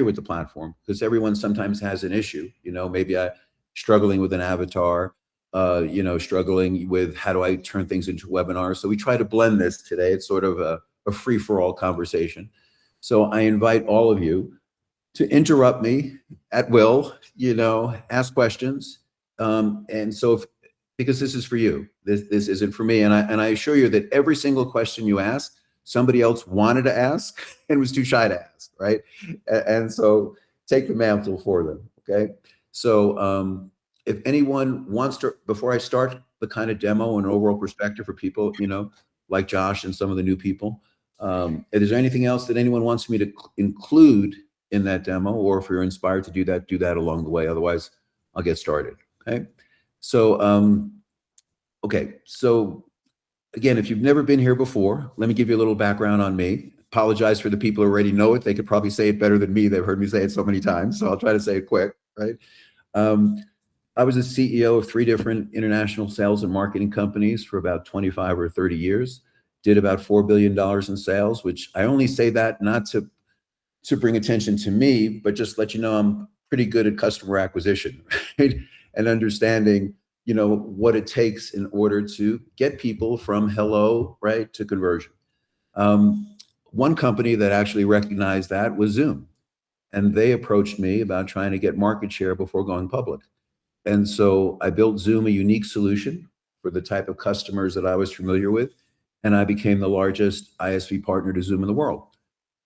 with the platform because everyone sometimes has an issue. Maybe I struggling with an avatar, struggling with how do I turn things into webinars. So we try to blend this today. It's sort of a free-for-all conversation. So I invite all of you to interrupt me at will, ask questions. And so because this is for you, this isn't for me. And I assure you that every single question you ask, somebody else wanted to ask and was too shy to ask, right? And so take the mantle for them, okay? So if anyone wants to, before I start the kind of demo and overall perspective for people, like Josh and some of the new people, is there anything else that anyone wants me to include in that demo, or if you're inspired to do that along the way. Otherwise, I'll get started, okay? So, okay, so again, if you've never been here before, let me give you a little background on me. Apologize for the people who already know it. They could probably say it better than me. They've heard me say it so many times, so I'll try to say it quick, right? I was a CEO of 3 different international sales and marketing companies for about 25 or 30 years, did about $4 billion in sales, which I only say that not to bring attention to me, but just let you know I'm pretty good at customer acquisition, right? And understanding, what it takes in order to get people from hello, right, to conversion. One company that actually recognized that was Zoom. And they approached me about trying to get market share before going public. And so I built Zoom a unique solution for the type of customers that I was familiar with. And I became the largest ISV partner to Zoom in the world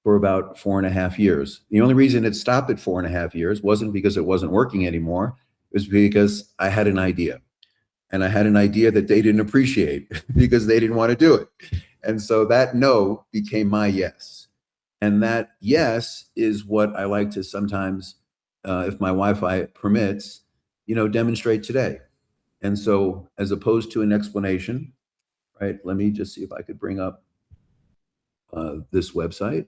for about 4.5 years. The only reason it stopped at 4.5 years wasn't because it wasn't working anymore. It was because I had an idea. And I had an idea that they didn't appreciate because they didn't want to do it. And so that no became my yes. And that yes is what I like to sometimes, if my Wi-Fi permits, demonstrate today. And so as opposed to an explanation, right, let me just see if I could bring up this website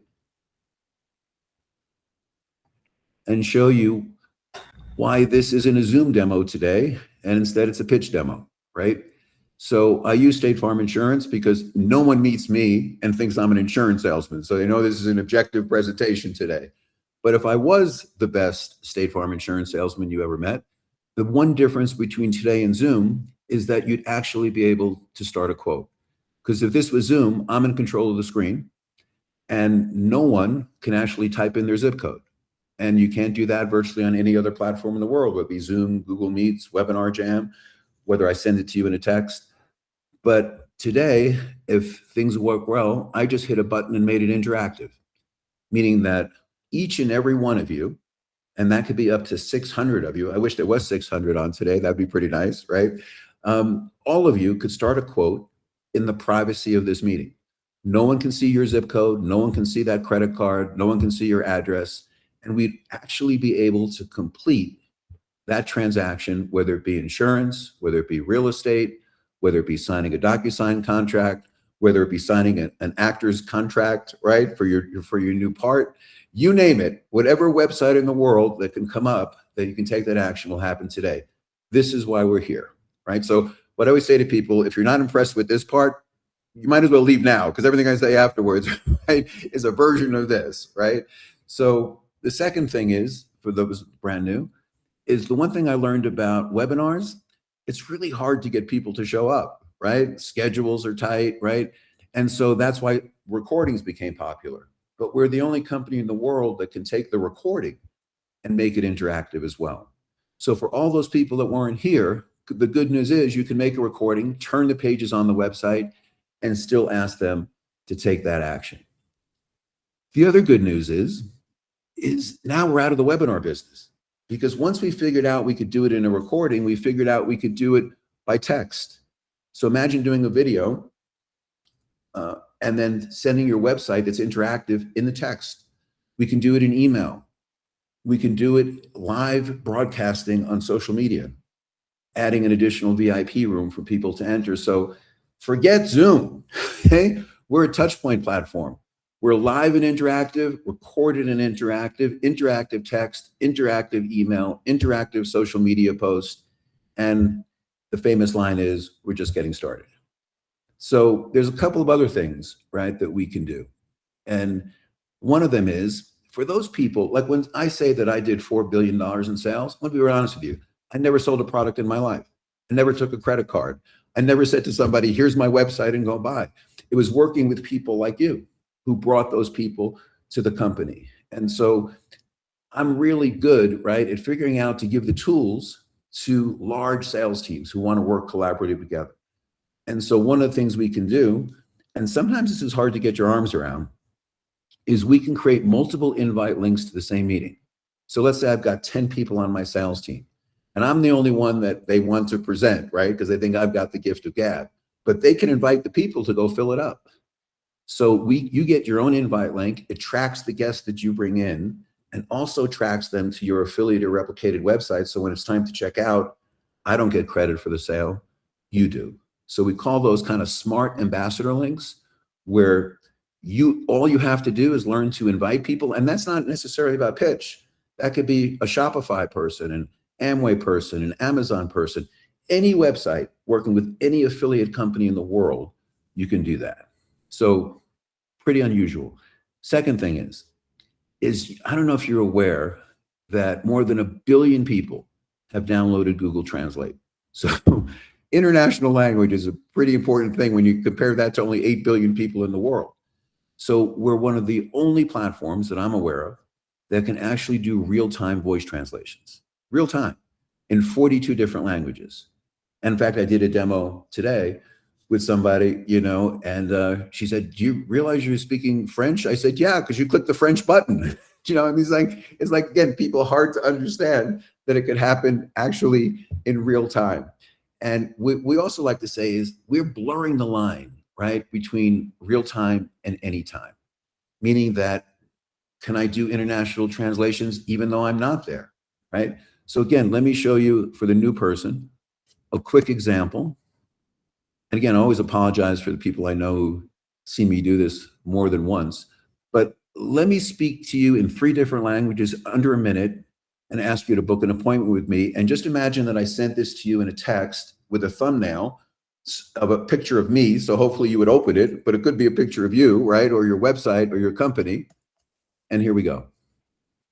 and show you why this isn't a Zoom demo today, and instead it's a pitch demo, right? So I use State Farm Insurance because no one meets me and thinks I'm an insurance salesman. So they know this is an objective presentation today. But if I was the best State Farm Insurance salesman you ever met, the one difference between today and Zoom is that you'd actually be able to start a quote. Because if this was Zoom, I'm in control of the screen and no one can actually type in their zip code. And you can't do that virtually on any other platform in the world, whether it be Zoom, Google Meets, Webinar Jam, whether I send it to you in a text. But today, if things work well, I just hit a button and made it interactive, meaning that each and every one of you, and that could be up to 600 of you. I wish there was 600 on today. That'd be pretty nice, right? All of you could start a quote in the privacy of this meeting. No one can see your zip code. No one can see that credit card. No one can see your address. And we'd actually be able to complete that transaction, whether it be insurance, whether it be real estate, whether it be signing a DocuSign contract, whether it be signing an actor's contract, right, for your new part, you name it, whatever website in the world that can come up that you can take that action will happen today. This is why we're here, right? So what I always say to people, if you're not impressed with this part, you might as well leave now, because everything I say afterwards, right, is a version of this, right? So the second thing is, for those brand new, is the one thing I learned about webinars, it's really hard to get people to show up, right? Schedules are tight, right? And so that's why recordings became popular. But we're the only company in the world that can take the recording and make it interactive as well. So for all those people that weren't here, the good news is you can make a recording, turn the pages on the website, and still ask them to take that action. The other good news is now we're out of the webinar business, because once we figured out we could do it in a recording, we figured out we could do it by text. So imagine doing a video and then sending your website that's interactive in the text. We can do it in email. We can do it live broadcasting on social media, adding an additional VIP room for people to enter. So forget Zoom, okay? We're a touchpoint platform. We're live and interactive, recorded and interactive, interactive text, interactive email, interactive social media post. And the famous line is, we're just getting started. So there's a couple of other things, right, that we can do. And one of them is, for those people, like when I say that I did $4 billion in sales, let me be honest with you. I never sold a product in my life. I never took a credit card. I never said to somebody, here's my website and go buy. It was working with people like you who brought those people to the company. And so I'm really good, right, at figuring out to give the tools to large sales teams who want to work collaboratively together. And so one of the things we can do, and sometimes this is hard to get your arms around, is we can create multiple invite links to the same meeting. So let's say I've got 10 people on my sales team, and I'm the only one that they want to present, right? Because they think I've got the gift of gab, but they can invite the people to go fill it up. So you get your own invite link. It tracks the guests that you bring in and also tracks them to your affiliate or replicated website. So when it's time to check out, I don't get credit for the sale, you do. So we call those kind of smart ambassador links, where all you have to do is learn to invite people. And that's not necessarily about Pxch. That could be a Shopify person, an Amway person, an Amazon person, any website working with any affiliate company in the world, you can do that. So pretty unusual. Second thing is I don't know if you're aware that more than 1 billion people have downloaded Google Translate. So international language is a pretty important thing when you compare that to only 8 billion people in the world. So we're one of the only platforms that I'm aware of that can actually do real-time voice translations, real time, in 42 different languages. And in fact, I did a demo today with somebody, and she said, do you realize you're speaking French? I said, yeah, because you click the French button. I mean, it's like, again, people hard to understand that it could happen actually in real time. And we also like to say is we're blurring the line, right, between real time and anytime, meaning that can I do international translations even though I'm not there, right? So again, let me show you, for the new person, a quick example. And again, I always apologize for the people I know who see me do this more than once, but let me speak to you in 3 different languages under a minute and ask you to book an appointment with me. And just imagine that I sent this to you in a text with a thumbnail of a picture of me. So hopefully you would open it, but it could be a picture of you, right? Or your website or your company. And here we go.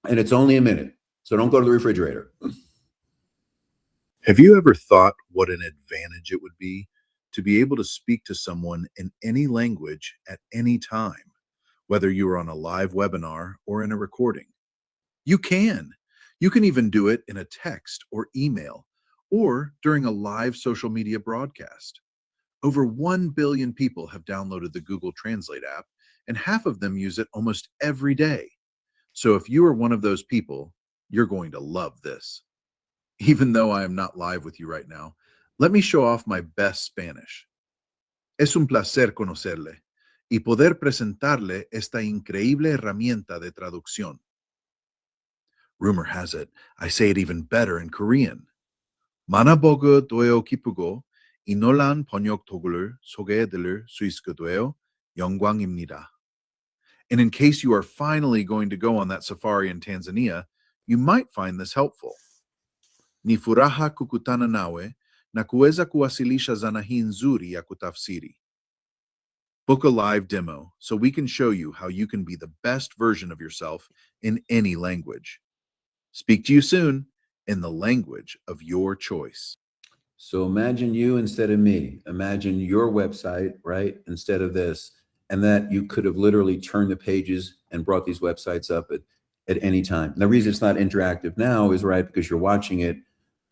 And it's only a minute, so don't go to the refrigerator. Have you ever thought what an advantage it would be to be able to speak to someone in any language at any time, whether you are on a live webinar or in a recording? You can. You can even do it in a text or email or during a live social media broadcast. Over 1 billion people have downloaded the Google Translate app, and half of them use it almost every day. So if you are one of those people, you're going to love this. Even though I am not live with you right now, let me show off my best Spanish. Es un placer conocerle y poder presentarle esta increíble herramienta de traducción. Rumor has it, I say it even better in Korean. Manabogu doyo kipugo inolan 번역 도구를 소개해드릴 수 있게 되어 영광입니다. And in case you are finally going to go on that safari in Tanzania, you might find this helpful. Ni furaha kukutana nawe na kuweza kuwasilisha zana hii nzuri ya kutafsiri. Book a live demo so we can show you how you can be the best version of yourself in any language. Speak to you soon in the language of your choice. So imagine you instead of me. Imagine your website, right, instead of this. And that you could have literally turned the pages and brought these websites up at any time. And the reason it's not interactive now is, right, because you're watching it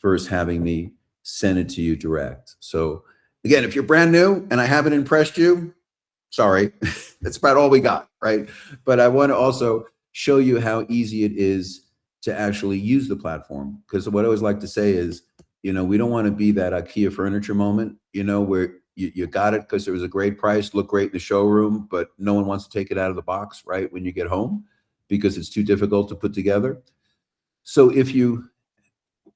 versus having me send it to you direct. So again, if you're brand new and I haven't impressed you, sorry, that's about all we got, right? But I want to also show you how easy it is to actually use the platform. Because what I always like to say is, we don't want to be that IKEA furniture moment, where you got it because it was a great price, looked great in the showroom, but no one wants to take it out of the box, right, when you get home, because it's too difficult to put together. So if you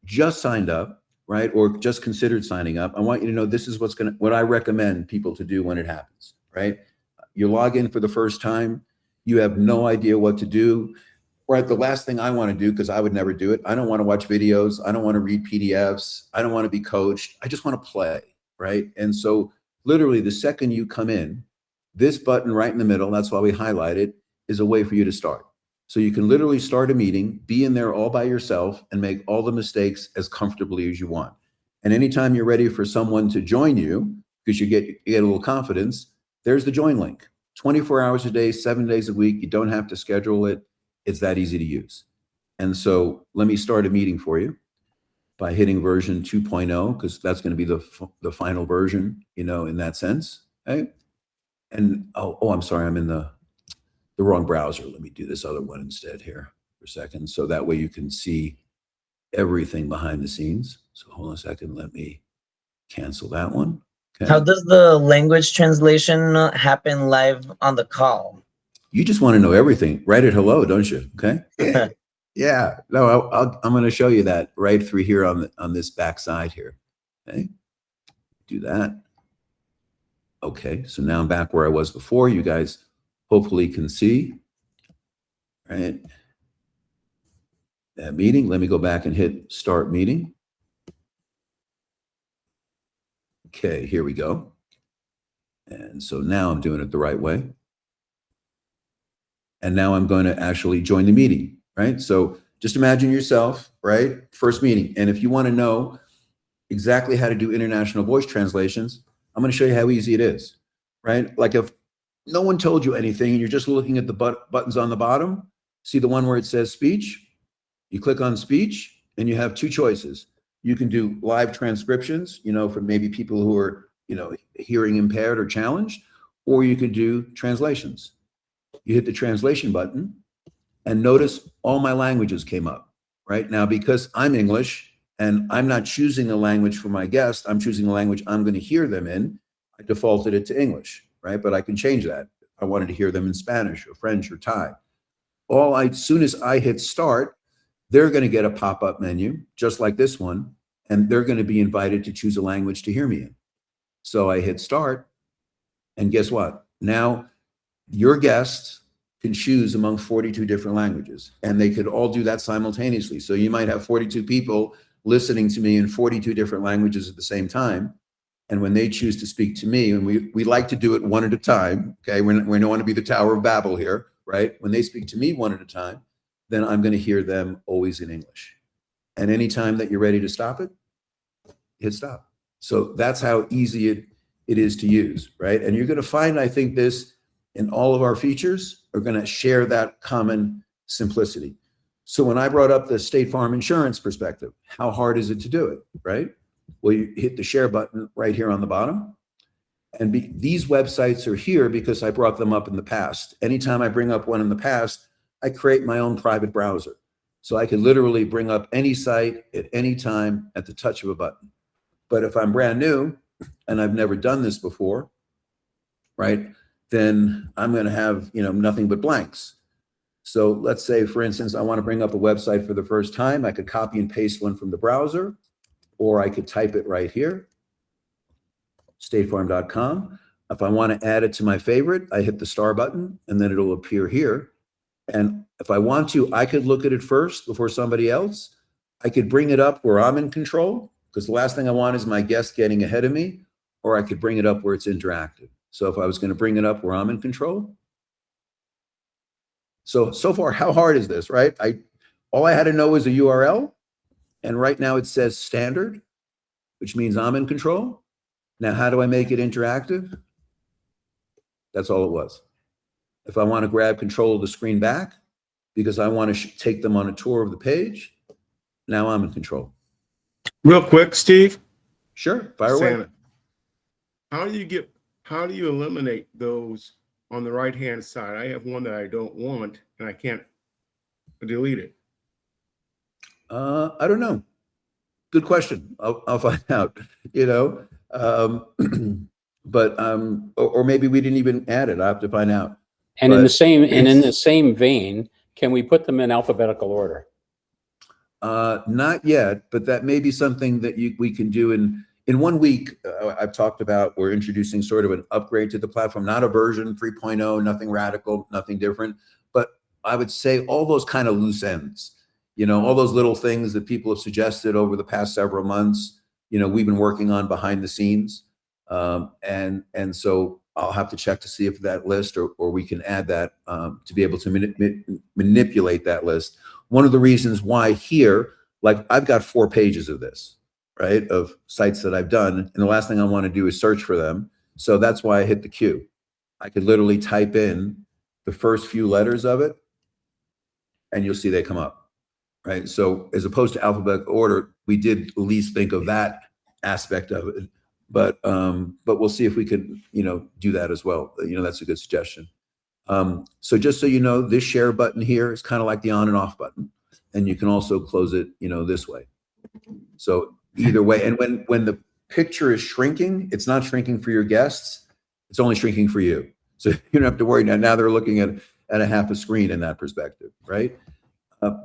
just signed up, right, or just considered signing up, I want you to know this is what I recommend people to do when it happens, right? You log in for the first time, you have no idea what to do. Right, the last thing I want to do, because I would never do it, I don't want to watch videos, I don't want to read PDFs, I don't want to be coached, I just want to play, right? And so literally the second you come in, this button right in the middle, that's why we highlight it, is a way for you to start. So you can literally start a meeting, be in there all by yourself, and make all the mistakes as comfortably as you want. And anytime you're ready for someone to join you, because you get a little confidence, there's the join link. 24 hours a day, 7 days a week. You don't have to schedule it. It's that easy to use. And so let me start a meeting for you by hitting version 2.0, because that's going to be the final version, in that sense. Okay? And I'm sorry, I'm in the wrong browser. Let me do this other one instead here for a second. So that way you can see everything behind the scenes. So hold on a second. Let me cancel that one. Okay. How does the language translation happen live on the call? You just want to know everything. Write it hello, don't you? Okay. Yeah. No, I'm going to show you that right through here on this back side here. Okay. Do that. Okay. So now I'm back where I was before. You guys hopefully can see, right? That meeting. Let me go back and hit start meeting. Okay, here we go. And so now I'm doing it the right way. And now I'm going to actually join the meeting, right? So just imagine yourself, right? First meeting. And if you want to know exactly how to do international voice translations, I'm going to show you how easy it is, right? Like if no one told you anything and you're just looking at the buttons on the bottom, see the one where it says speech? You click on speech and you have two choices. You can do live transcriptions, for maybe people who are, hearing impaired or challenged, or you can do translations. You hit the translation button and notice all my languages came up, right? Now, because I'm English and I'm not choosing a language for my guest, I'm choosing a language I'm going to hear them in. I defaulted it to English, right? But I can change that. I wanted to hear them in Spanish or French or Thai. As soon as I hit start, they're going to get a pop-up menu just like this one, and they're going to be invited to choose a language to hear me in. So I hit start, and guess what? Now your guests can choose among 42 different languages, and they could all do that simultaneously. So you might have 42 people listening to me in 42 different languages at the same time. And when they choose to speak to me, and we like to do it one at a time, okay? We don't want to be the Tower of Babel here, right? When they speak to me one at a time, then I'm going to hear them always in English. And anytime that you're ready to stop it, hit stop. So that's how easy it is to use, right? And you're going to find, I think, this in all of our features are going to share that common simplicity. So when I brought up the State Farm insurance perspective, how hard is it to do it, right? Well, you hit the share button right here on the bottom. And these websites are here because I brought them up in the past. Anytime I bring up one in the past, I create my own private browser. So I can literally bring up any site at any time at the touch of a button. But if I'm brand new and I've never done this before, right, then I'm going to have, nothing but blanks. So let's say, for instance, I want to bring up a website for the first time. I could copy and paste one from the browser, or I could type it right here, statefarm.com. If I want to add it to my favorite, I hit the star button and then it'll appear here. And if I want to, I could look at it first before somebody else. I could bring it up where I'm in control, because the last thing I want is my guest getting ahead of me, or I could bring it up where it's interactive. So if I was going to bring it up where I'm in control. So far, how hard is this, right? All I had to know was a URL. And right now it says standard, which means I'm in control. Now, how do I make it interactive? That's all it was. If I want to grab control of the screen back because I want to take them on a tour of the page, now I'm in control. Real quick, Steve. Sure, fire away. How do you eliminate those on the right-hand side? I have one that I don't want and I can't delete it. I don't know. Good question. I'll find out, but or maybe we didn't even add it. I have to find out. And in the same vein, can we put them in alphabetical order? Not yet, but that may be something that we can do in 1 week. I've talked about, we're introducing sort of an upgrade to the platform, not a version 3.0, nothing radical, nothing different, but I would say all those kind of loose ends, all those little things that people have suggested over the past several months, we've been working on behind the scenes. And so I'll have to check to see if that list or we can add that to be able to manipulate that list. One of the reasons why here, like I've got 4 pages of this, right, of sites that I've done, and the last thing I want to do is search for them. So that's why I hit the Q. I could literally type in the first few letters of it, and you'll see they come up, right? So as opposed to alphabetical order, we did at least think of that aspect of it. But we'll see if we could, do that as well. That's a good suggestion. So just so you know, this share button here is kind of like the on and off button, and you can also close it, this way. So either way, and when the picture is shrinking, it's not shrinking for your guests, it's only shrinking for you. So you don't have to worry now they're looking at a half a screen in that perspective, right?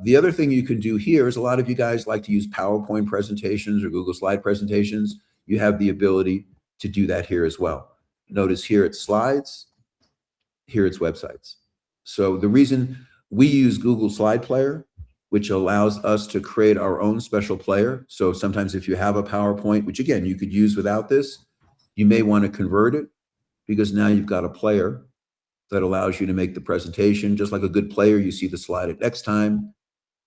The other thing you can do here is a lot of you guys like to use PowerPoint presentations or Google Slide presentations. You have the ability to do that here as well. Notice here it's slides, here it's websites. So the reason we use Google Slide Player, which allows us to create our own special player. So sometimes if you have a PowerPoint, which again, you could use without this, you may want to convert it because now you've got a player that allows you to make the presentation. Just like a good player, you see the slide at next time,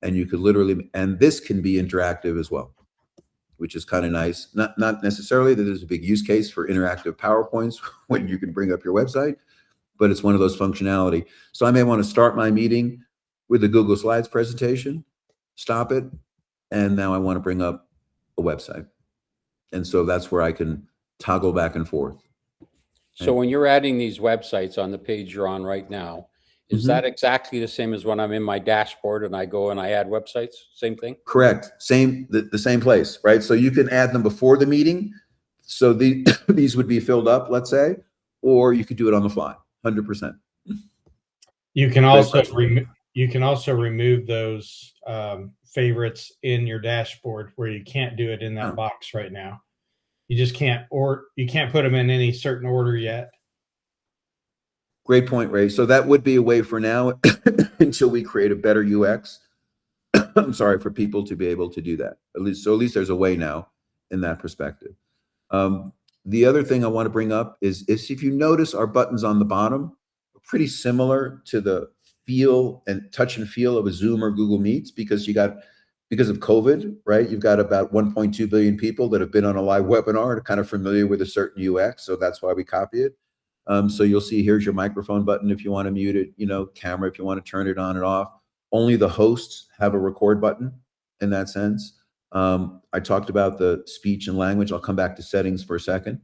and you could literally, and this can be interactive as well, which is kind of nice. Not necessarily that there's a big use case for interactive PowerPoints when you can bring up your website, but it's one of those functionality. So I may want to start my meeting with the Google Slides presentation, stop it, and now I want to bring up a website. And so that's where I can toggle back and forth. So when you're adding these websites on the page you're on right now, is that exactly the same as when I'm in my dashboard and I go and I add websites? Same thing? Correct. The same place, right? So you can add them before the meeting. So these would be filled up, let's say, or you could do it on the fly, 100%. You can also remove those favorites in your dashboard where you can't do it in that box right now. You just can't, or you can't put them in any certain order yet. Great point, Ray. So that would be a way for now until we create a better UX. I'm sorry, for people to be able to do that. At least there's a way now in that perspective. The other thing I want to bring up is if you notice our buttons on the bottom are pretty similar to the feel and touch and feel of a Zoom or Google Meets because of COVID, right? You've got about 1.2 billion people that have been on a live webinar and are kind of familiar with a certain UX. So that's why we copy it. So you'll see here's your microphone button if you want to mute it, camera if you want to turn it on and off. Only the hosts have a record button in that sense. I talked about the speech and language. I'll come back to settings for a second.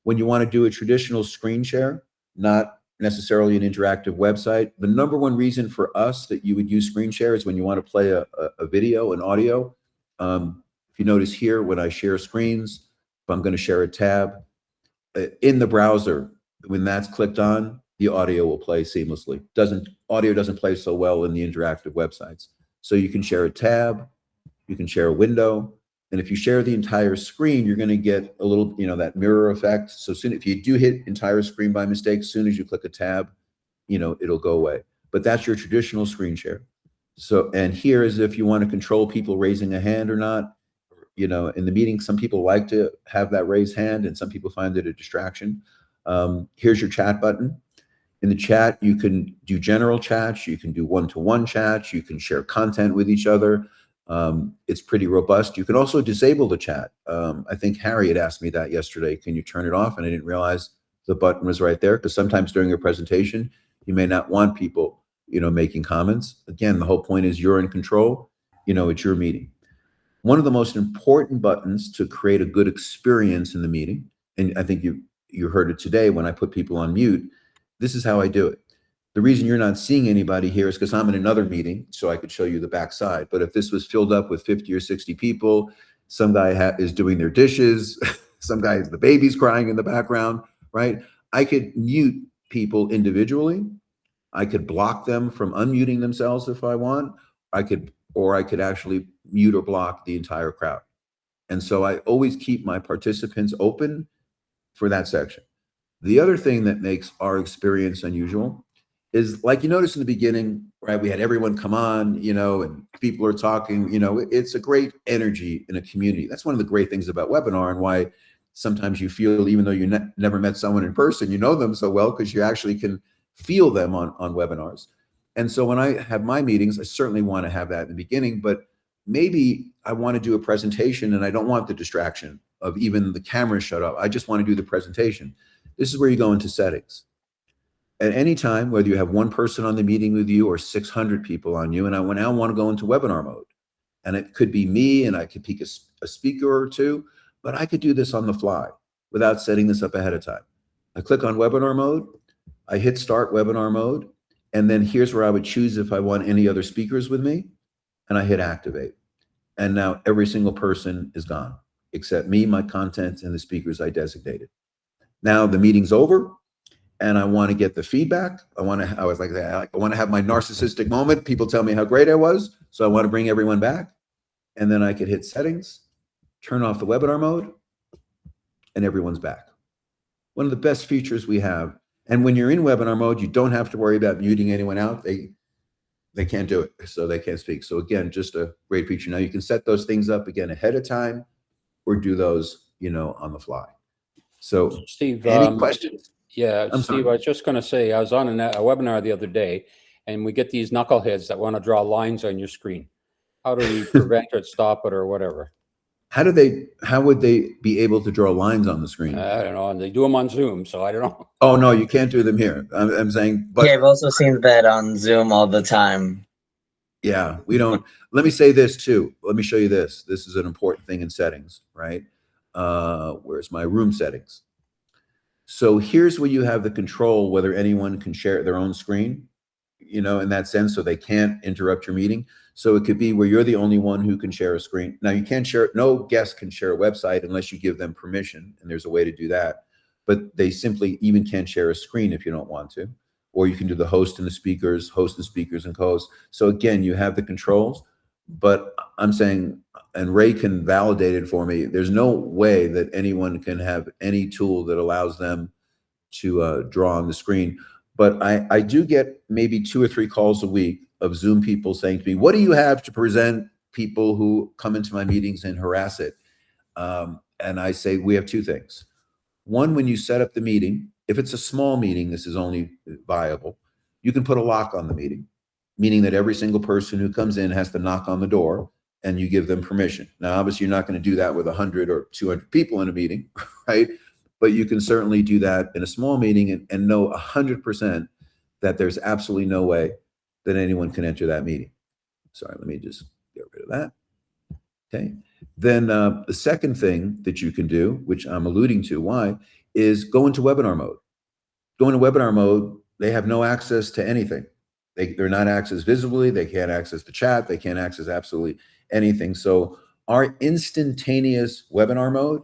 When you want to do a traditional screen share, not necessarily an interactive website, the number one reason for us that you would use screen share is when you want to play a video, an audio. If you notice here, when I share screens, if I'm going to share a tab, in the browser, when that's clicked on, the audio will play seamlessly. Audio doesn't play so well in the interactive websites. So you can share a tab, you can share a window, and if you share the entire screen, you're going to get a little, that mirror effect. So soon, if you do hit entire screen by mistake, as soon as you click a tab, it'll go away. But that's your traditional screen share. So, and here is if you want to control people raising a hand or not. In the meeting, some people like to have that raised hand, and some people find it a distraction. Here's your chat button. In the chat, you can do general chats, you can do one-to-one chats, you can share content with each other. It's pretty robust. You can also disable the chat. I think Harry had asked me that yesterday. Can you turn it off? And I didn't realize the button was right there because sometimes during a presentation, you may not want people, making comments. Again, the whole point is you're in control. It's your meeting. One of the most important buttons to create a good experience in the meeting, and I think you heard it today when I put people on mute, this is how I do it. The reason you're not seeing anybody here is because I'm in another meeting, so I could show you the backside. But if this was filled up with 50 or 60 people, some guy is doing their dishes, some guy, the baby's crying in the background, right? I could mute people individually. I could block them from unmuting themselves if I want. I could actually mute or block the entire crowd. And so I always keep my participants open for that section. The other thing that makes our experience unusual is, like you noticed in the beginning, right? We had everyone come on, and people are talking, it's a great energy in a community. That's one of the great things about webinar and why sometimes you feel, even though you never met someone in person, you know them so well because you actually can feel them on webinars. And so when I have my meetings, I certainly want to have that in the beginning, but maybe I want to do a presentation and I don't want the distraction of even the camera shut off. I just want to do the presentation. This is where you go into settings. At any time, whether you have one person on the meeting with you or 600 people on you, and I now want to go into webinar mode. And it could be me and I could pick a speaker or two, but I could do this on the fly without setting this up ahead of time. I click on webinar mode, I hit start webinar mode, and then here's where I would choose if I want any other speakers with me, and I hit activate. And now every single person is gone, except me, my content, and the speakers I designated. Now the meeting's over, and I want to get the feedback. I want to have my narcissistic moment. People tell me how great I was, so I want to bring everyone back. And then I could hit settings, turn off the webinar mode, and everyone's back. One of the best features we have. And when you're in webinar mode, you don't have to worry about muting anyone out. They can't do it, so they can't speak. So again, just a great feature. Now you can set those things up again ahead of time or do those, on the fly. So Steve, any questions? Yeah, I'm Steve, sorry. I was just going to say, I was on a webinar the other day, and we get these knuckleheads that want to draw lines on your screen. How do we prevent it, stop it, or whatever? How would they be able to draw lines on the screen? I don't know. And they do them on Zoom, so I don't know. Oh, no, you can't do them here. I'm saying, but Yeah, I've also seen that on Zoom all the time. yeah, we don't. Let me say this too. Let me show you this. This is an important thing in settings, right? Where's my room settings? So here's where you have the control whether anyone can share their own screen, in that sense, so they can't interrupt your meeting. So it could be where you're the only one who can share a screen. Now you can't share, no guest can share a website unless you give them permission, and there's a way to do that. But they simply even can't share a screen if you don't want to. Or you can do the host and speakers and co-hosts. So again, you have the controls, but I'm saying, and Ray can validate it for me, there's no way that anyone can have any tool that allows them to draw on the screen. But I do get maybe 2 or 3 calls a week of Zoom people saying to me, what do you have to present people who come into my meetings and harass it? And I say, we have 2 things. One, when you set up the meeting, if it's a small meeting, this is only viable. You can put a lock on the meeting, meaning that every single person who comes in has to knock on the door and you give them permission. Now, obviously, you're not going to do that with 100 or 200 people in a meeting, right? But you can certainly do that in a small meeting and know 100% that there's absolutely no way that anyone can enter that meeting. Sorry, let me just get rid of that. Okay. Then the second thing that you can do, which I'm alluding to, why, is go into webinar mode. Go into webinar mode, they have no access to anything. They're not accessed visibly, they can't access the chat, they can't access absolutely anything. So our instantaneous webinar mode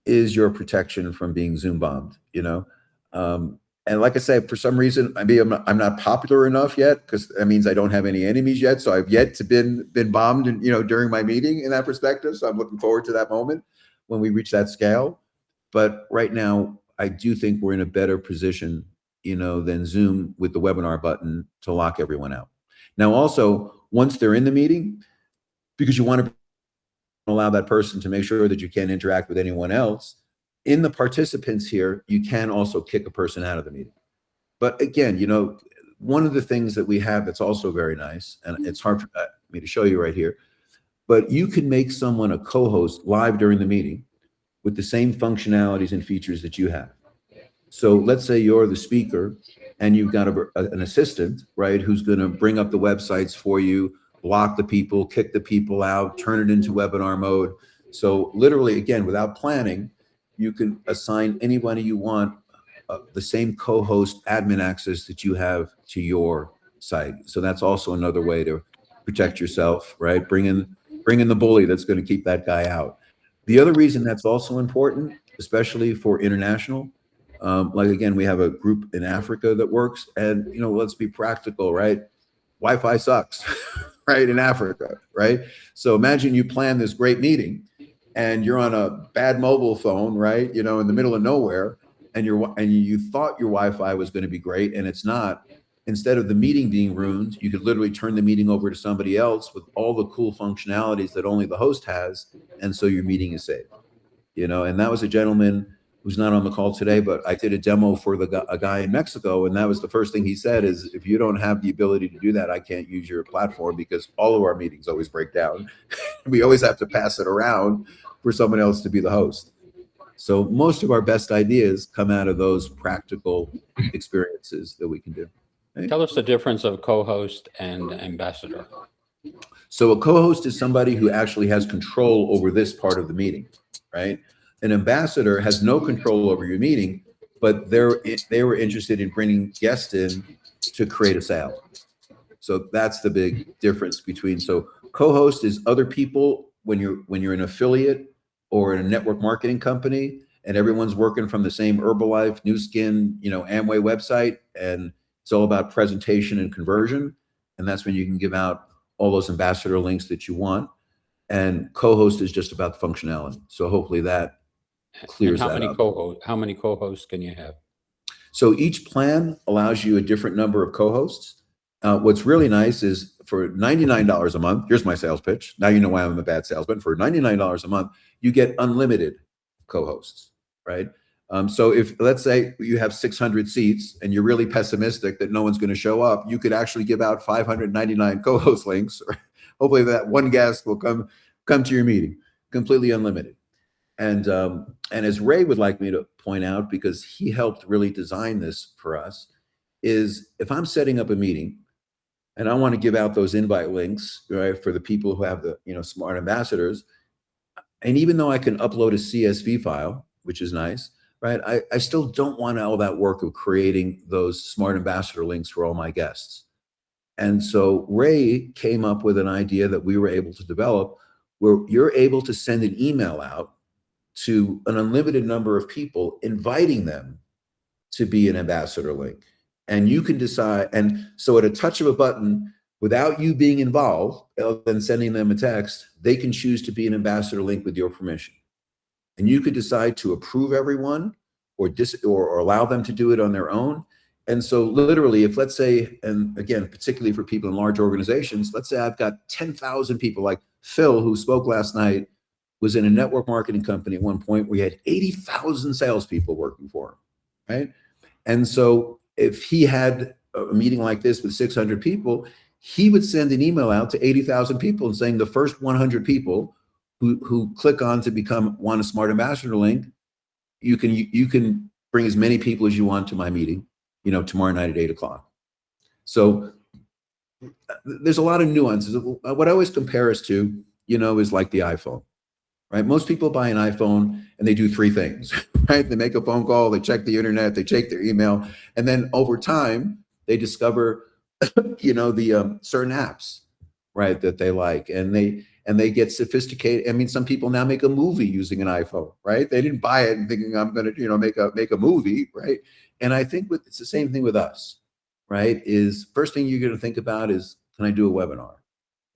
is your protection from being Zoom bombed, and like I said, for some reason, I'm not popular enough yet, because that means I don't have any enemies yet. So I've yet to been bombed, and during my meeting in that perspective. So I'm looking forward to that moment when we reach that scale. But right now, I do think we're in a better position, than Zoom with the webinar button to lock everyone out. Now, also, once they're in the meeting, because you want to allow that person to make sure that you can't interact with anyone else, in the participants here, you can also kick a person out of the meeting. But again, one of the things that we have that's also very nice, and it's hard for me to show you right here, but you can make someone a co-host live during the meeting with the same functionalities and features that you have. So let's say you're the speaker and you've got an assistant, right, who's going to bring up the websites for you, block the people, kick the people out, turn it into webinar mode. So literally, again, without planning, you can assign anybody you want the same co-host admin access that you have to your site. So that's also another way to protect yourself, right? Bring in the bully that's going to keep that guy out. The other reason that's also important, especially for international, like again, we have a group in Africa that works, and let's be practical, right? Wi-Fi sucks, right, in Africa, right? So imagine you plan this great meeting, and you're on a bad mobile phone, right? In the middle of nowhere, and you thought your Wi-Fi was going to be great, and it's not. Instead of the meeting being ruined, you could literally turn the meeting over to somebody else with all the cool functionalities that only the host has, and so your meeting is saved. and that was a gentleman who's not on the call today, but I did a demo for a guy in Mexico, and that was the first thing he said is, if you don't have the ability to do that, I can't use your platform, because all of our meetings always break down. We always have to pass it around for someone else to be the host. So most of our best ideas come out of those practical experiences that we can do. Right? Tell us the difference of co-host and ambassador. So a co-host is somebody who actually has control over this part of the meeting, right? An ambassador has no control over your meeting, but they were interested in bringing guests in to create a sale. So that's the big difference between. So co-host is other people when you're an affiliate or in a network marketing company, and everyone's working from the same Herbalife, New Skin, Amway website, and it's all about presentation and conversion. And that's when you can give out all those ambassador links that you want. And co-host is just about the functionality. So hopefully that clears that up. How many co-hosts can you have? So each plan allows you a different number of co-hosts. What's really nice is for $99 a month, here's my sales pitch. Now you know why I'm a bad salesman. For $99 a month, you get unlimited co-hosts, right? So if, let's say you have 600 seats and you're really pessimistic that no one's going to show up, you could actually give out 599 co-host links. Hopefully that one guest will come to your meeting, completely unlimited. And as Ray would like me to point out, because he helped really design this for us, is if I'm setting up a meeting and I want to give out those invite links, right, for the people who have the smart ambassadors, and even though I can upload a CSV file, which is nice, right, I still don't want all that work of creating those smart ambassador links for all my guests. And so Ray came up with an idea that we were able to develop, where you're able to send an email out to an unlimited number of people, inviting them to be an ambassador link. And you can decide, and so at a touch of a button, without you being involved, other than sending them a text, they can choose to be an ambassador link with your permission. And you could decide to approve everyone or allow them to do it on their own. And so literally, if let's say, and again, particularly for people in large organizations, let's say I've got 10,000 people, like Phil, who spoke last night, was in a network marketing company at one point where he had 80,000 salespeople working for him, right? And so if he had a meeting like this with 600 people, he would send an email out to 80,000 people and saying the first 100 people who click on to want a smart ambassador link, you can bring as many people as you want to my meeting, tomorrow night at 8 o'clock. So there's a lot of nuances. What I always compare us to, is like the iPhone. Right? Most people buy an iPhone and they do three things, right? They make a phone call, they check the internet, they check their email, and then over time they discover, the certain apps, right, that they like, and they get sophisticated. I mean, some people now make a movie using an iPhone, right? They didn't buy it and thinking I'm going to, make a movie, right? And I think it's the same thing with us, right? Is first thing you're going to think about is, can I do a webinar,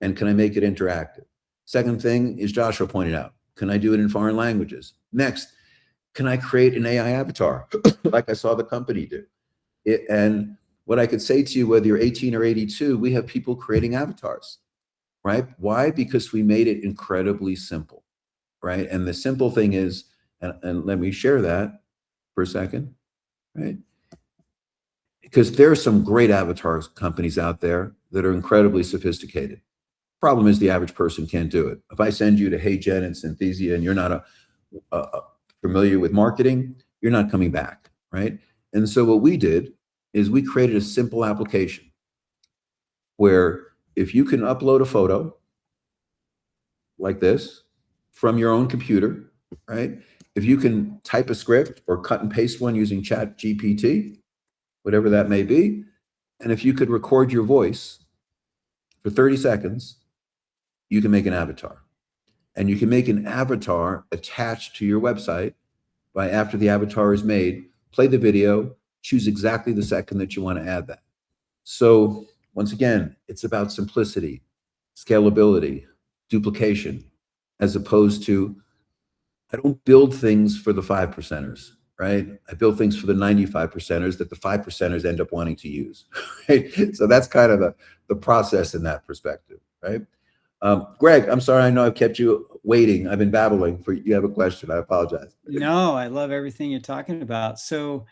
and can I make it interactive? Second thing is, Joshua pointed out, can I do it in foreign languages? Next, can I create an AI avatar like I saw the company do? And what I could say to you, whether you're 18 or 82, we have people creating avatars, right? Why? Because we made it incredibly simple, right? And the simple thing is, and let me share that for a second, right? Because there are some great avatar companies out there that are incredibly sophisticated. Problem is the average person can't do it. If I send you to Hey Jen and Synthesia and you're not familiar with marketing, you're not coming back, right? And so what we did is we created a simple application where if you can upload a photo like this from your own computer, right? If you can type a script or cut and paste one using Chat GPT, whatever that may be, and if you could record your voice for 30 seconds, you can make an avatar. And you can make an avatar attached to your website by, after the avatar is made, play the video, choose exactly the second that you want to add that. So once again, it's about simplicity, scalability, duplication, as opposed to, I don't build things for the 5%ers, right? I build things for the 95%ers that the 5%ers end up wanting to use, right? So that's kind of the process in that perspective, right? Greg, I'm sorry, I know I've kept you waiting. I've been babbling for you have a question. I apologize. No, I love everything you're talking about. So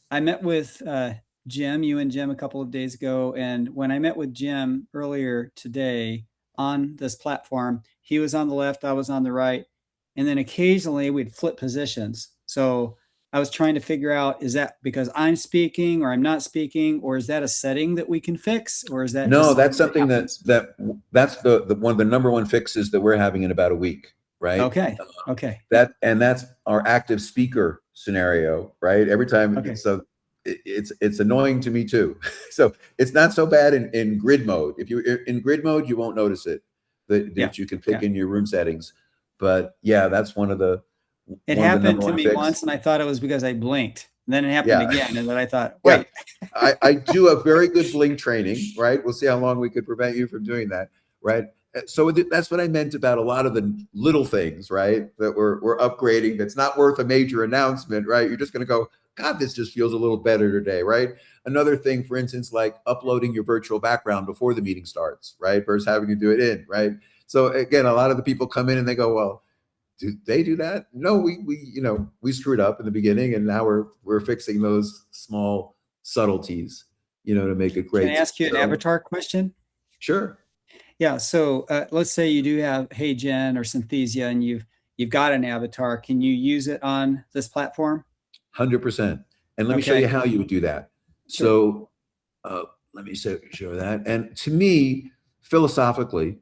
I met with Jim, you and Jim, a couple of days ago. And when I met with Jim earlier today on this platform, he was on the left, I was on the right. And then occasionally we'd flip positions. So I was trying to figure out, is that because I'm speaking or I'm not speaking, or is that a setting that we can fix? Or is that No, just that's something happens? that's the one of the number one fixes that we're having in about a week, right? Okay. Okay. That's our active speaker scenario, right? Every time, Okay. so it's annoying to me too. So it's not so bad in grid mode. If you're in grid mode, you won't notice it that Yeah. you can pick Yeah. in your room settings. But yeah, that's one of the It one of the happened number to one me fix. once, and I thought it was because I blinked. And then it happened Yeah. again, and then I thought, Yeah. wait. I do a very good blink training, right? We'll see how long we could prevent you from doing that, right? So that's what I meant about a lot of the little things, right? That we're upgrading. That's not worth a major announcement, right? You're just going to go, God, this just feels a little better today, right? Another thing, for instance, like uploading your virtual background before the meeting starts, right? Versus having to do it in, right? So again, a lot of the people come in and they go, well, do they do that? No, we screwed up in the beginning, and now we're fixing those small subtleties, to make it great. Can I ask you an avatar question? Sure. Yeah. So let's say you do have Hey Jen or Synthesia, and you've got an avatar. Can you use it on this platform? 100%. And let me show you how you would do that. Sure. So let me show that. And to me, philosophically,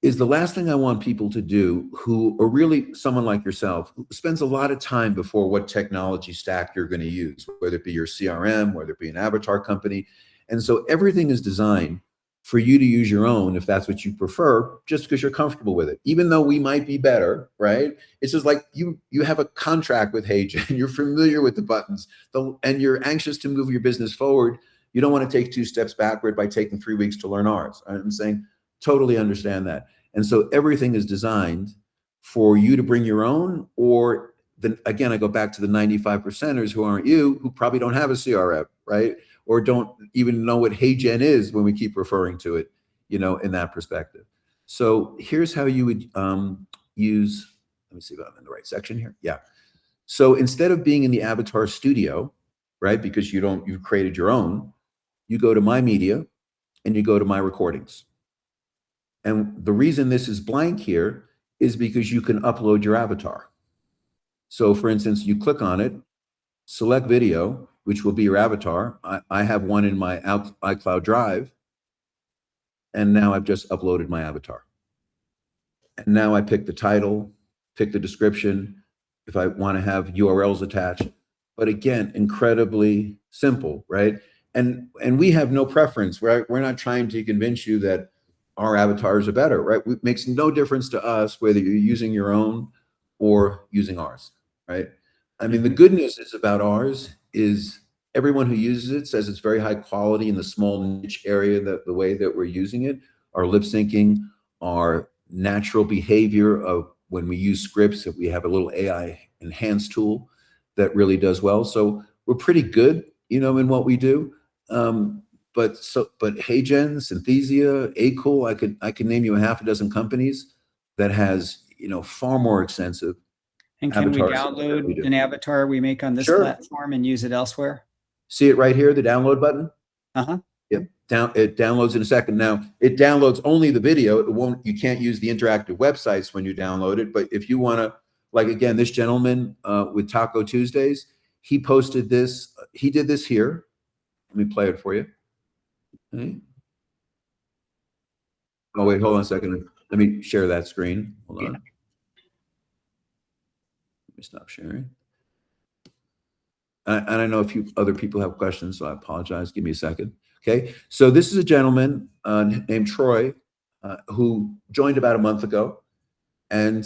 is the last thing I want people to do who are really someone like yourself, who spends a lot of time before what technology stack you're going to use, whether it be your CRM, whether it be an avatar company. And so everything is designed for you to use your own, if that's what you prefer, just because you're comfortable with it. Even though we might be better, right? It's just like you have a contract with HeyGen, you're familiar with the buttons, and you're anxious to move your business forward. You don't want to take 2 steps backward by taking 3 weeks to learn ours. I'm saying, totally understand that. And so everything is designed for you to bring your own, or then again, I go back to the 95%ers who aren't you, who probably don't have a CRM, right? Or don't even know what HeyGen is when we keep referring to it, in that perspective. So here's how you would use, let me see if I'm in the right section here. Yeah. So instead of being in the avatar studio, right? Because you've created your own, you go to My Media and you go to My Recordings. And the reason this is blank here is because you can upload your avatar. So for instance, you click on it, select video, which will be your avatar. I have one in my iCloud Drive. And now I've just uploaded my avatar. And now I pick the title, pick the description, if I want to have URLs attached. But again, incredibly simple, right? And we have no preference, right? We're not trying to convince you that our avatars are better, right? It makes no difference to us whether you're using your own or using ours, right? I mean, the good news is about ours is everyone who uses it says it's very high quality in the small niche area, that the way that we're using it, our lip syncing, our natural behavior of when we use scripts, that we have a little AI enhanced tool that really does well. So we're pretty good, in what we do. But HeyGen, Synthesia, A-Cool, I could name you a half a dozen companies that has, far more extensive. And can we avatars download an avatar we make on this Sure. platform and use it elsewhere? See it right here, the download button? Uh-huh. Yep. It downloads in a second. Now, it downloads only the video. You can't use the interactive websites when you download it. But if you want to, like, again, this gentleman with Taco Tuesdays, he posted this. He did this here. Let me play it for you. Okay. Oh, wait, hold on a second. Let me share that screen. Hold on. Yeah. Let me stop sharing. And I know a few other people have questions, so I apologize. Give me a second. Okay. So this is a gentleman named Troy who joined about a month ago. And,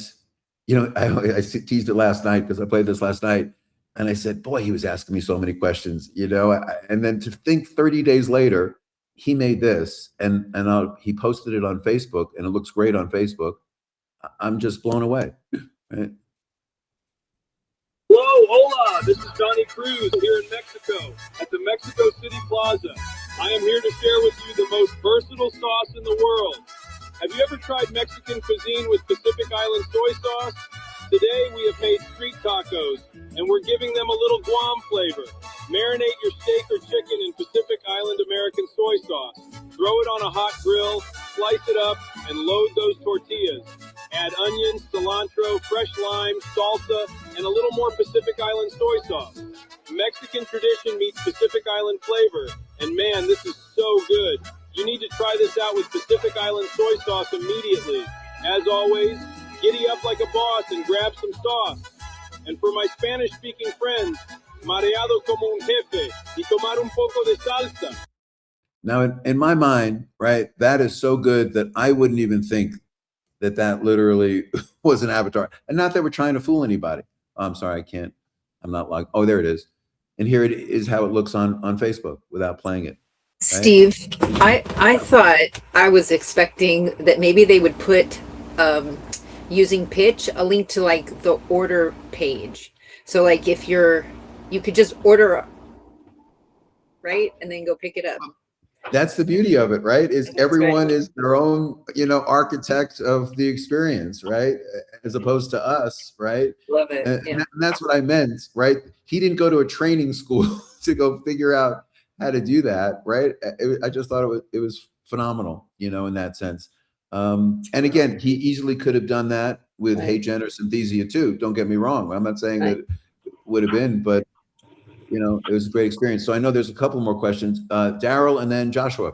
I teased it last night because I played this last night. And I said, boy, he was asking me so many questions, and then to think 30 days later, he made this and he posted it on Facebook, and it looks great on Facebook. I'm just blown away. Right? Hello, hola, this is Johnny Cruz here in Mexico at the Mexico City Plaza. I am here to share with you the most versatile sauce in the world. Have you ever tried Mexican cuisine with Pacific Island soy sauce? Today we have made street tacos, and we're giving them a little Guam flavor. Marinate your steak or chicken in Pacific Island American soy sauce. Throw it on a hot grill, slice it up, and load those tortillas. Add onions, cilantro, fresh lime, salsa, and a little more Pacific Island soy sauce. Mexican tradition meets Pacific Island flavor, and man, this is so good. You need to try this out with Pacific Island soy sauce immediately. As always, giddy up like a boss and grab some sauce. And for my Spanish-speaking friends, mareado como un jefe y tomar un poco de salsa. Now, in my mind, right, that is so good that I wouldn't even think that that literally was an avatar. And not that we're trying to fool anybody. Oh, I'm sorry, I can't. I'm not logged. Oh, there it is. And here it is how it looks on Facebook without playing it. Right? Steve, I thought I was expecting that maybe they would put using Pxch a link to like the order page. So like if you could just order, right, and then go pick it up. That's the beauty of it, right? Is That's everyone right. is their own, architect of the experience, right? As opposed to us, right? Love it. And, Yeah. and that's what I meant, right? He didn't go to a training school to go figure out how to do that, right? I just thought it was phenomenal, in that sense. And again, he easily could have done that with Right. HeyGen or Synthesia too. Don't get me wrong. I'm not saying Right. that it would have been, but it was a great experience. So I know there's a couple more questions. Daryl and then Joshua.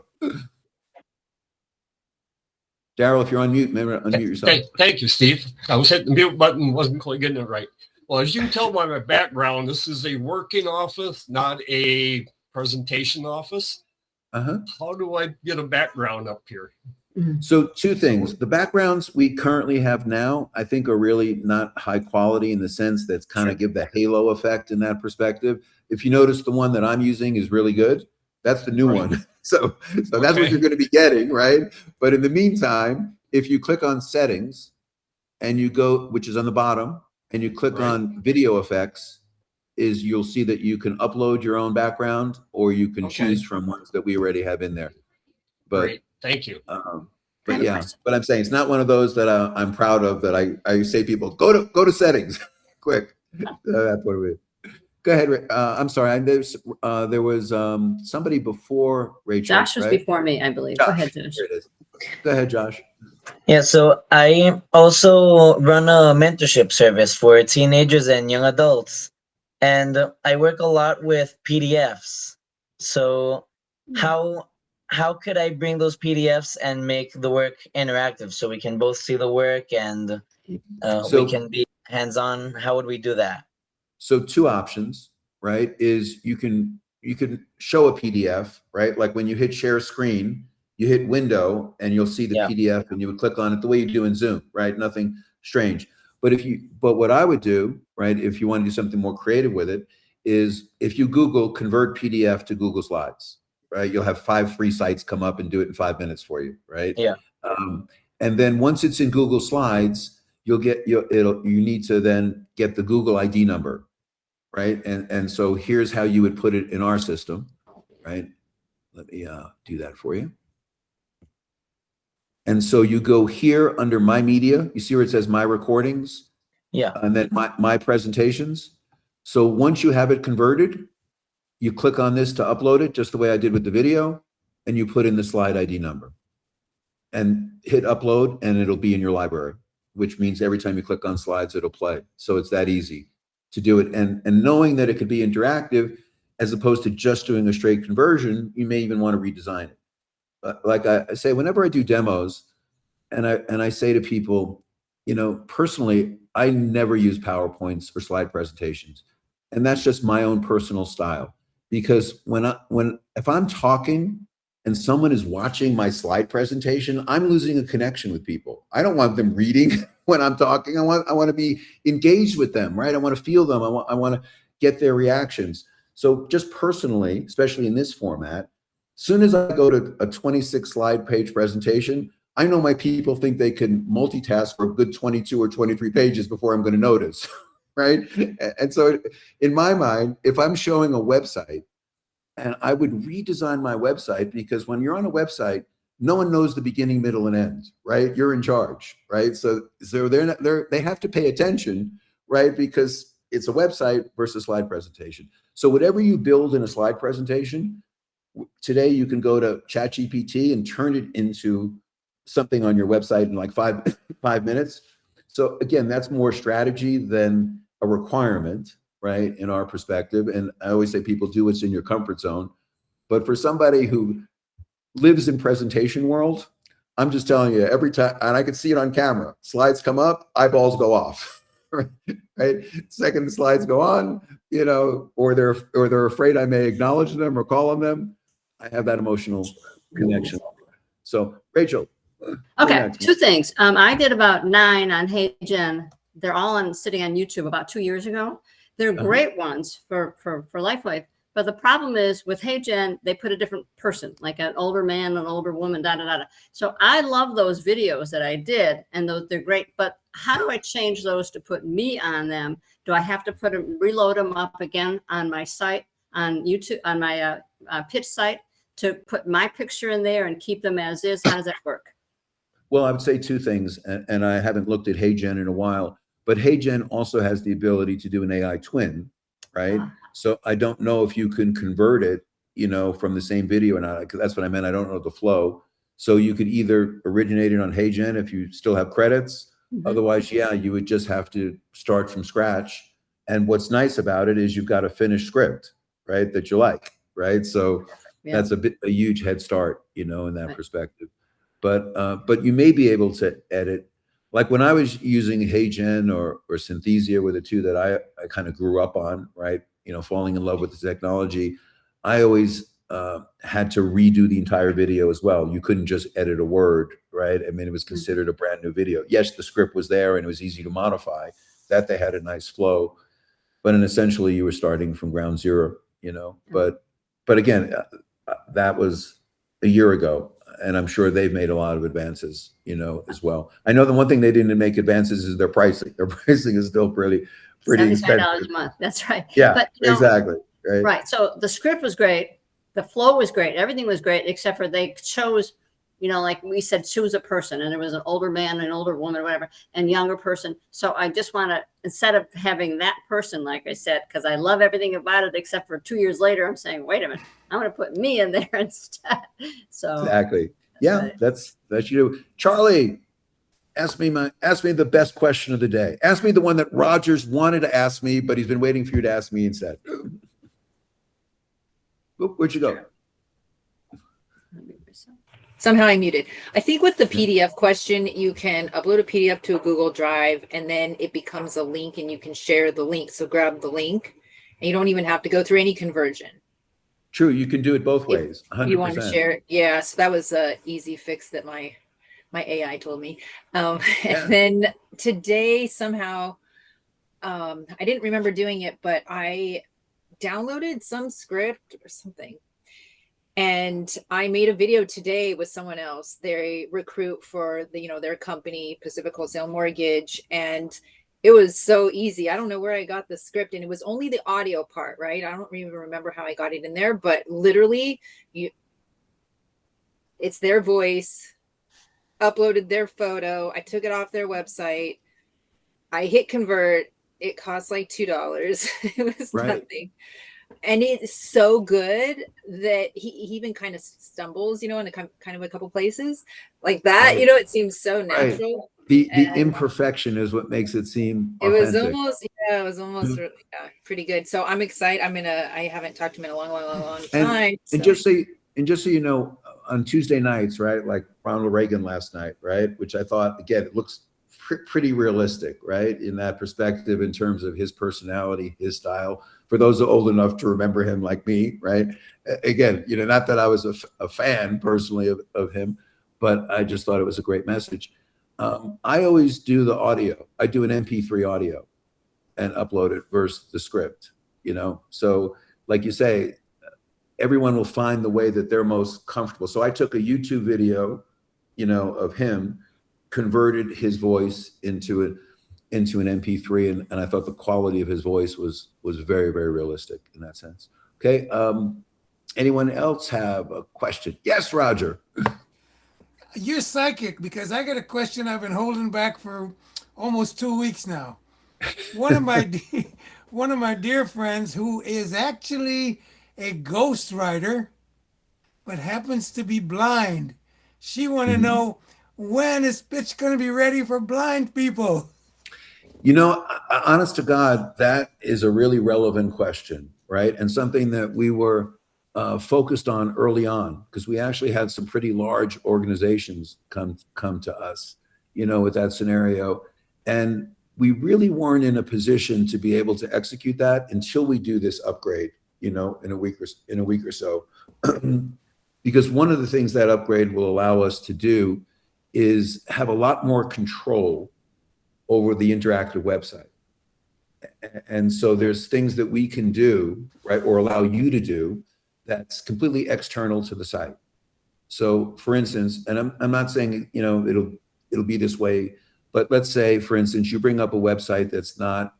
Daryl, if you're on mute, maybe unmute yourself. Thank you, Steve. I was hitting the mute button, wasn't quite getting it right. Well, as you can tell by my background, this is a working office, not a presentation office. Uh-huh. How do I get a background up here? So two things. The backgrounds we currently have now, I think, are really not high quality in the sense that's kind of give the halo effect in that perspective. If you notice, the one that I'm using is really good. That's the new Right. one. So that's what you're going to be getting, right? But in the meantime, if you click on settings and you go, which is on the bottom, and you click Right. on video effects, you'll see that you can upload your own background or you can Okay. choose from ones that we already have in there. But Great. Thank you. but yeah, but I'm saying it's not one of those that I'm proud of that I say people go to settings quick. That's what it is. Go ahead. I'm sorry. There was somebody before Rachel. Josh was right? before me, I believe. Josh. Go ahead, Josh. There it is. Go ahead, Josh. Yeah, so I also run a mentorship service for teenagers and young adults, and I work a lot with PDFs. So how could I bring those PDFs and make the work interactive so we can both see the work and So- we can be hands-on? How would we do that? So two options, right? Is you can show a PDF, right? Like when you hit share screen, you hit window and you'll see the Yeah. PDF and you would click on it the way you do in Zoom, right? Nothing strange. But what I would do, right, if you want to do something more creative with it, is if you Google convert PDF to Google Slides, right? You'll have 5 free sites come up and do it in 5 minutes for you, right? Yeah. And then once it's in Google Slides, you need to then get the Google ID number, right? And so here's how you would put it in our system, right? Let me do that for you. And so you go here under My Media. You see where it says My Recordings? Yeah. And then my Presentations. So once you have it converted, you click on this to upload it, just the way I did with the video, and you put in the slide ID number. And hit upload, and it'll be in your library, which means every time you click on slides, it'll play. So it's that easy to do it. And knowing that it could be interactive, as opposed to just doing a straight conversion, you may even want to redesign it. Like I say, whenever I do demos, and I say to people, personally, I never use PowerPoints or slide presentations, and that's just my own personal style. Because if I'm talking and someone is watching my slide presentation, I'm losing a connection with people. I don't want them reading when I'm talking. I want to be engaged with them, right? I want to feel them. I want to get their reactions. So just personally, especially in this format, as soon as I go to a 26 slide page presentation, I know my people think they can multitask for a good 22 or 23 pages before I'm going to notice, right? And so in my mind, if I'm showing a website, and I would redesign my website, because when you're on a website, no one knows the beginning, middle, and end, right? You're in charge, right? So they have to pay attention, right? Because it's a website versus slide presentation. So whatever you build in a slide presentation, today you can go to ChatGPT and turn it into something on your website in like five minutes. So again, that's more strategy than a requirement, right? In our perspective. And I always say people do what's in your comfort zone. But for somebody who lives in presentation world, I'm just telling you, every time, and I can see it on camera, slides come up, eyeballs go off, right? Second slides go on, or they're afraid I may acknowledge them or call on them. I have that emotional connection. So Rachel. Okay, two things. I did about 9 on Hey Jen. They're all sitting on YouTube about 2 years ago. They're great ones for LifeWave. But the problem is with Hey Jen, they put a different person, like an older man, an older woman, da da da. So I love those videos that I did, and they're great. But how do I change those to put me on them? Do I have to reload them up again on my site, on YouTube, on my Pxch site, to put my picture in there and keep them as is? How does that work? Well, I would say 2 things, and I haven't looked at Hey Jen in a while, but Hey Jen also has the ability to do an AI twin, right? So I don't know if you can convert it, from the same video or not, because that's what I meant. I don't know the flow. So you could either originate it on Hey Jen if you still have credits. Otherwise, yeah, you would just have to start from scratch. And what's nice about it is you've got a finished script, right, that you like, right? So that's a huge head start, in that perspective. But you may be able to edit. Like when I was using Hey Jen or Synthesia were the 2 that I kind of grew up on, right? Falling in love with the technology. I always had to redo the entire video as well. You couldn't just edit a word, right? I mean, it was considered a brand new video. Yes, the script was there and it was easy to modify. That they had a nice flow, but essentially you were starting from ground zero, But again, that was a year ago. And I'm sure they've made a lot of advances, as well. I know the one thing they didn't make advances is their pricing. Their pricing is still pretty expensive. $75 a month. That's right. Yeah, but, exactly. Right. Right. So the script was great. The flow was great. Everything was great, except for they chose, like we said, choose a person. And there was an older man, an older woman, whatever, and younger person. So I just want to, instead of having that person, like I said, because I love everything about it, except for 2 years later, I'm saying, wait a minute, I'm going to put me in there instead. So exactly. Yeah, that's you. Charlie, ask me the best question of the day. Ask me the one that Rogers wanted to ask me, but he's been waiting for you to ask me instead. Where'd you go? Somehow I muted. I think with the PDF question, you can upload a PDF to a Google Drive and then it becomes a link and you can share the link. So grab the link and you don't even have to go through any conversion. True. You can do it both ways. 100%. You want to share it. Yeah. So that was a easy fix that my AI told me. And then today somehow, I didn't remember doing it, but I downloaded some script or something. And I made a video today with someone else. They recruit for their company, Pacific Wholesale Mortgage. And it was so easy. I don't know where I got the script, and it was only the audio part, right? I don't even remember how I got it in there, but literally it's their voice, uploaded their photo. I took it off their website. I hit convert. It cost like $2. It was nothing. And it's so good that he even kind of stumbles, in a kind of a couple places like that. Right. It seems so natural. Right. The imperfection is what makes it seem authentic. It was almost really, pretty good. So I'm excited. I haven't talked to him in a long time. And just so you know, on Tuesday nights, right? Like Ronald Reagan last night, right? Which I thought, again, it looks pretty realistic, right? In that perspective, in terms of his personality, his style. For those old enough to remember him like me, right? Again, not that I was a fan personally of him, but I just thought it was a great message. I always do the audio. I do an MP3 audio and upload it versus the script, So like you say, everyone will find the way that they're most comfortable. So I took a YouTube video, of him, converted his voice into an MP3, and I thought the quality of his voice was very, very realistic in that sense. Okay. Anyone else have a question? Yes, Roger. you're psychic because I got a question I've been holding back for almost 2 weeks now. One of my one of my dear friends who is actually a ghostwriter but happens to be blind. She want to know, when is Pxch going to be ready for blind people? You know, honest to God, that is a really relevant question, right? And something that we were focused on early on, because we actually had some pretty large organizations come to us, you know, with that scenario. And we really weren't in a position to be able to execute that until we do this upgrade, you know, in a week or so. Because one of the things that upgrade will allow us to do is have a lot more control over the interactive website. And so there's things that we can do, right, or allow you to do that's completely external to the site. So for instance, and I'm not saying, you know, it'll be this way, but let's say, for instance, you bring up a website that's not,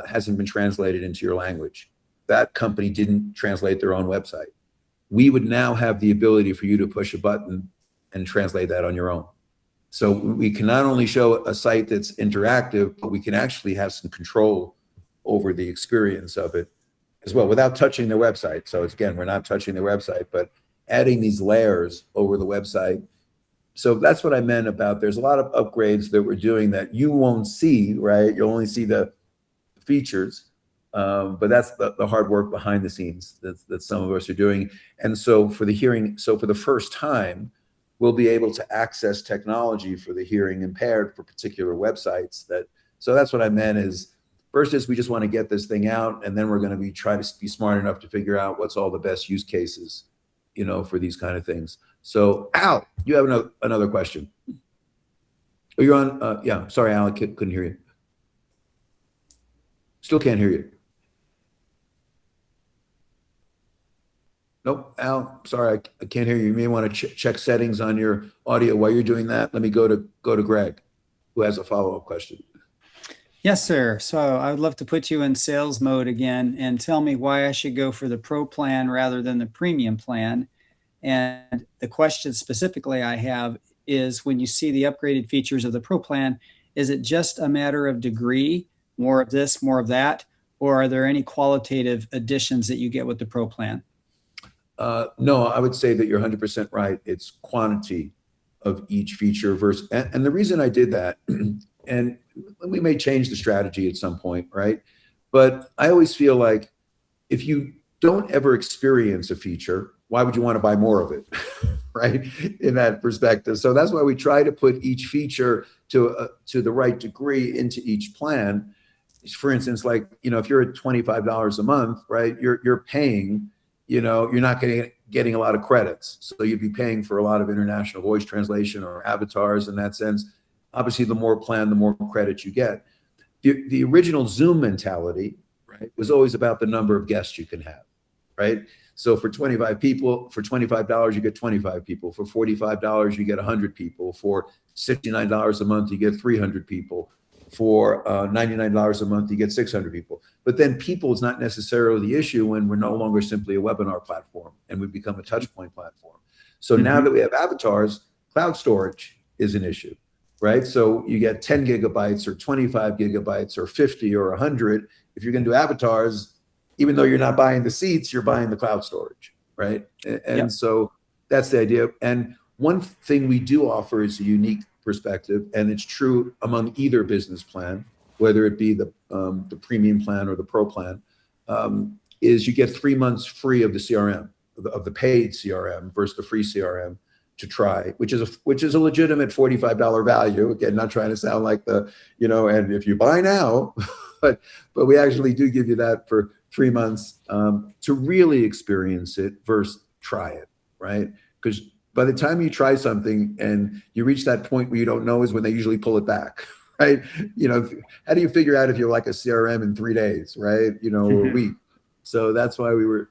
hasn't been translated into your language. That company didn't translate their own website. We would now have the ability for you to push a button and translate that on your own. So we can not only show a site that's interactive, but we can actually have some control over the experience of it as well without touching their website. So it's, again, we're not touching their website, but adding these layers over the website. So that's what I meant about there's a lot of upgrades that we're doing that you won't see, right? You'll only see the features, but that's the hard work behind the scenes that some of us are doing. And so for the hearing, so for the first time, we'll be able to access technology for the hearing impaired for particular websites. So that's what I meant is, first is we just want to get this thing out, and then we're going to be trying to be smart enough to figure out what's all the best use cases, you know, for these kind of things. So Al, you have another question. Oh, you're on, yeah, sorry, Al, I couldn't hear you. Still can't hear you. Nope, Al, sorry, I can't hear you. You may want to check settings on your audio. While you're doing that, let me go to Greg, who has a follow-up question. Yes, sir. So I would love to put you in sales mode again and tell me why I should go for the Pro plan rather than the Premium plan. And the question specifically I have is, when you see the upgraded features of the Pro plan, is it just a matter of degree, more of this, more of that, or are there any qualitative additions that you get with the Pro plan? No, I would say that you're 100% right. It's quantity of each feature versus, and the reason I did that, and we may change the strategy at some point, right? But I always feel like if you don't ever experience a feature, why would you want to buy more of it, right? In that perspective. So that's why we try to put each feature to the right degree into each plan. For instance, like, you know, if you're at $25 a month, right, you're paying, you know, you're not getting a lot of credits. So you'd be paying for a lot of international voice translation or avatars in that sense. Obviously, the more plan, the more credit you get. The original Zoom mentality, right, was always about the number of guests you can have, right? So for 25 people, for $25, you get 25 people. For $45, you get 100 people. For $69 a month, you get 300 people. For $99 a month, you get 600 people. But then people is not necessarily the issue when we're no longer simply a webinar platform and we become a touchpoint platform. So now that we have avatars, cloud storage is an issue, right? So you get 10 gigabytes or 25 gigabytes or 50 or 100. If you're going to do avatars, even though you're not buying the seats, you're buying the cloud storage, right? And so that's the idea. And one thing we do offer is a unique perspective, and it's true among either business plan, whether it be the Premium plan or the Pro plan, is you get 3 months free of the CRM, of the paid CRM versus the free CRM to try, which is a legitimate $45 value. Again, not trying to sound like the, you know, and if you buy now, but we actually do give you that for 3 months to really experience it versus try it, right? Because by the time you try something and you reach that point where you don't know is when they usually pull it back, right? You know, how do you figure out if you're like a CRM in 3 days, right? You know, or a week. So that's why we were,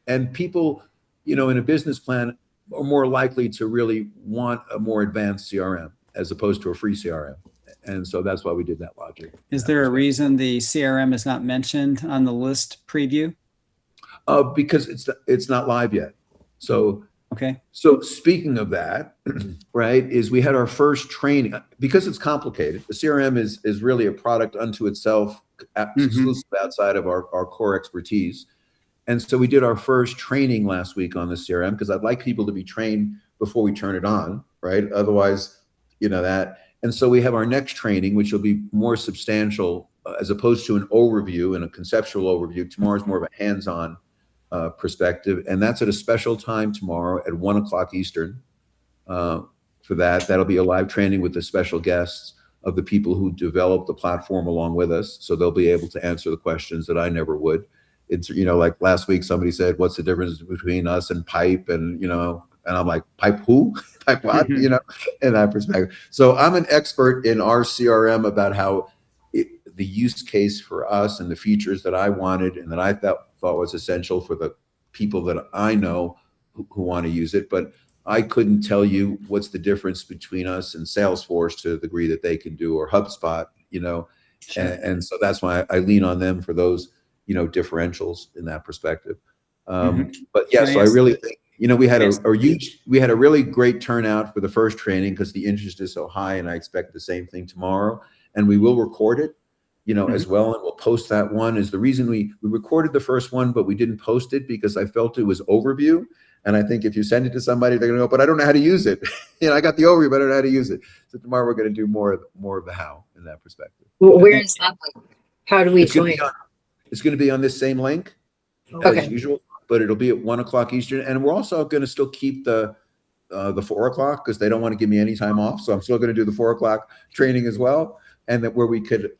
and people, you know, in a business plan are more likely to really want a more advanced CRM as opposed to a free CRM. And so that's why we did that logic. Is there a reason the CRM is not mentioned on the list preview? Because it's not live yet. So Okay. So speaking of that, right, is we had our first training because it's complicated. The CRM is really a product unto itself, exclusive outside of our core expertise. And so we did our first training last week on the CRM because I'd like people to be trained before we turn it on, right? Otherwise, that. And so we have our next training, which will be more substantial as opposed to an overview and a conceptual overview. Tomorrow's more of a hands-on perspective. And that's at a special time tomorrow at 1:00 Eastern for that. That'll be a live training with the special guests of the people who developed the platform along with us. So they'll be able to answer the questions that I never would. It's, like last week, somebody said, what's the difference between us and Pipe? And, and I'm like, Pipe who? Pipe what? In that perspective. So I'm an expert in our CRM about how the use case for us and the features that I wanted and that I thought was essential for the people that I know who want to use it. But I couldn't tell you what's the difference between us and Salesforce to the degree that they can do, or HubSpot, Sure. and so that's why I lean on them for those, differentials in that perspective. But yeah, so I really think, we had a really great turnout for the first training because the interest is so high, and I expect the same thing tomorrow. And we will record it, as well, and we'll post that one. Is the reason we recorded the first one, but we didn't post it because I felt it was overview. And I think if you send it to somebody, they're gonna go, but I don't know how to use it. I got the overview, but I don't know how to use it. So tomorrow we're gonna do more of the how in that perspective. Well, where is that link? How do we join? It's gonna be on this same link as usual, but it'll be at 1:00 Eastern. And we're also gonna still keep the 4:00 because they don't want to give me any time off. So I'm still gonna do the 4:00 training as well. And that where we could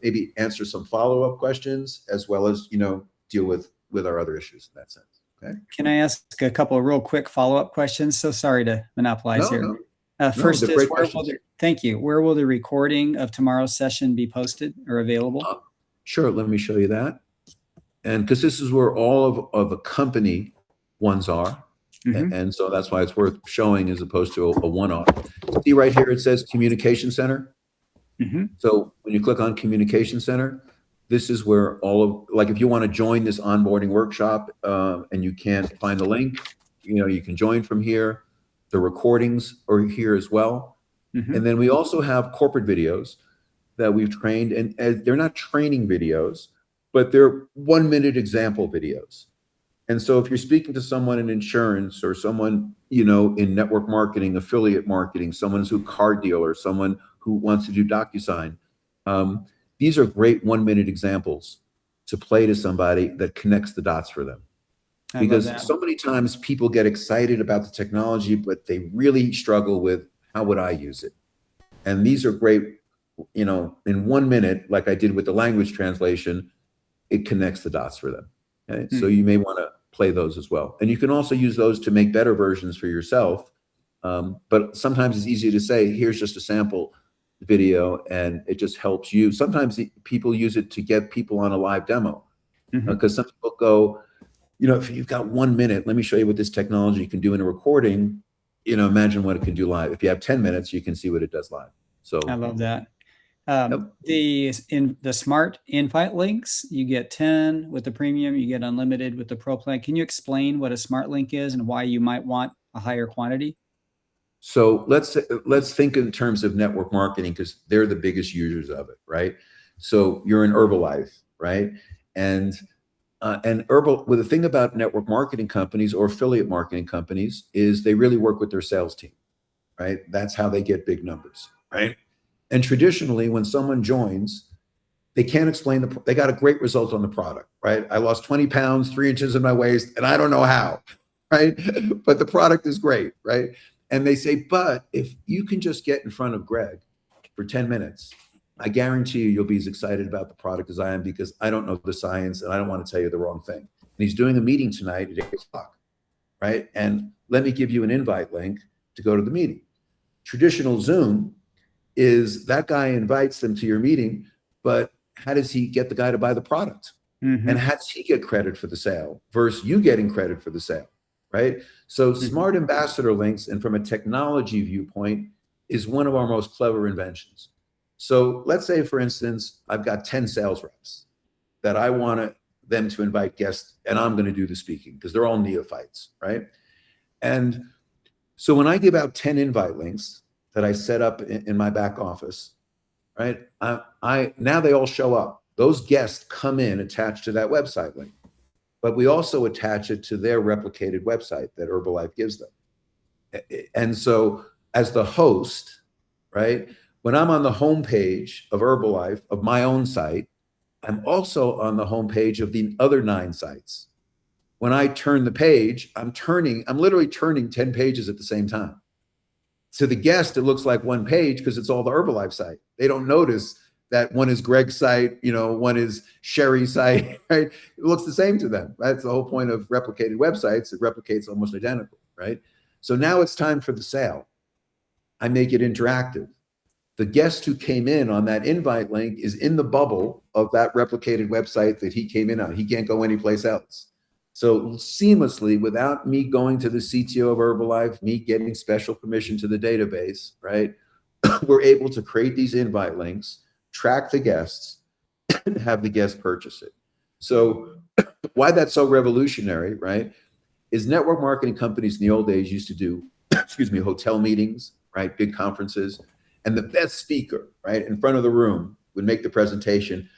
maybe answer some follow-up questions as well as, deal with our other issues in that sense. Okay. Can I ask a couple of real quick follow-up questions? So sorry to monopolize here. First is, thank you. Where will the recording of tomorrow's session be posted or available? Sure. Let me show you that. And because this is where all of the company ones are. And so that's why it's worth showing as opposed to a one-off. See right here, it says Communication Center. So when you click on Communication Center, this is where like if you want to join this onboarding workshop and you can't find the link, you can join from here. The recordings are here as well. And then we also have corporate videos that we've trained, and they're not training videos, but they're 1-minute example videos. And so if you're speaking to someone in insurance or someone, in network marketing, affiliate marketing, someone who's a car dealer, someone who wants to do DocuSign, these are great 1-minute examples to play to somebody that connects the dots for them. Because so many times people get excited about the technology, but they really struggle with how would I use it? And these are great, in 1 minute, like I did with the language translation, it connects the dots for them. Okay? So you may want to play those as well. And you can also use those to make better versions for yourself. But sometimes it's easy to say, here's just a sample video, and it just helps you. Sometimes people use it to get people on a live demo because some people go, if you've got 1 minute, let me show you what this technology can do in a recording. Imagine what it can do live. If you have 10 minutes, you can see what it does live. So I love that. The smart invite links, you get 10 with the premium, you get unlimited with the pro plan. Can you explain what a smart link is and why you might want a higher quantity? So let's think in terms of network marketing because they're the biggest users of it, right? So you're in Herbalife, right? And the thing about network marketing companies or affiliate marketing companies is they really work with their sales team, right? That's how they get big numbers, right? And traditionally, when someone joins, they can't explain they got a great result on the product, right? I lost 20 pounds, 3 inches in my waist, and I don't know how, right? But the product is great, right? And they say, but if you can just get in front of Greg for 10 minutes, I guarantee you'll be as excited about the product as I am because I don't know the science and I don't want to tell you the wrong thing. And he's doing a meeting tonight at 8:00, right? And let me give you an invite link to go to the meeting. Traditional Zoom is that guy invites them to your meeting, but how does he get the guy to buy the product? And how does he get credit for the sale versus you getting credit for the sale? Right? So smart ambassador links, and from a technology viewpoint, is one of our most clever inventions. So let's say, for instance, I've got 10 sales reps that I want them to invite guests, and I'm going to do the speaking because they're all neophytes, right? And so when I give out 10 invite links that I set up in my back office, right? Now they all show up. Those guests come in attached to that website link, but we also attach it to their replicated website that Herbalife gives them. And so as the host, right, when I'm on the homepage of Herbalife, of my own site, I'm also on the homepage of the other 9 sites. When I turn the page, I'm literally turning 10 pages at the same time. To the guest, it looks like one page because it's all the Herbalife site. They don't notice that one is Greg's site, one is Sherry's site, right? It looks the same to them. That's the whole point of replicated websites. It replicates almost identical, right? So now it's time for the sale. I make it interactive. The guest who came in on that invite link is in the bubble of that replicated website that he came in on. He can't go anyplace else. So seamlessly, without me going to the CTO of Herbalife, me getting special permission to the database, right? We're able to create these invite links, track the guests, and have the guest purchase it. So why that's so revolutionary, right, is network marketing companies in the old days used to do, hotel meetings, right, big conferences, and the best speaker, right, in front of the room would make the presentation,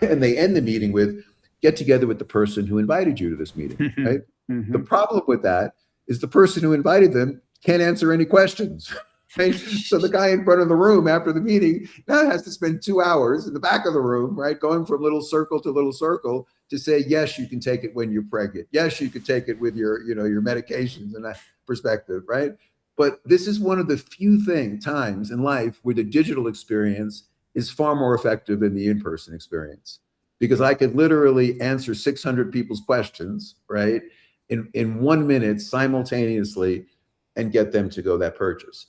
and they end the meeting with, get together with the person who invited you to this meeting, right? The problem with that is the person who invited them can't answer any questions, right? So the guy in front of the room after the meeting now has to spend 2 hours in the back of the room, right, going from little circle to little circle to say, yes, you can take it when you're pregnant. Yes, you could take it with your, your medications and that perspective, right? But this is one of the few times in life where the digital experience is far more effective than the in-person experience. Because I could literally answer 600 people's questions, right, in 1 minute simultaneously and get them to go that purchase,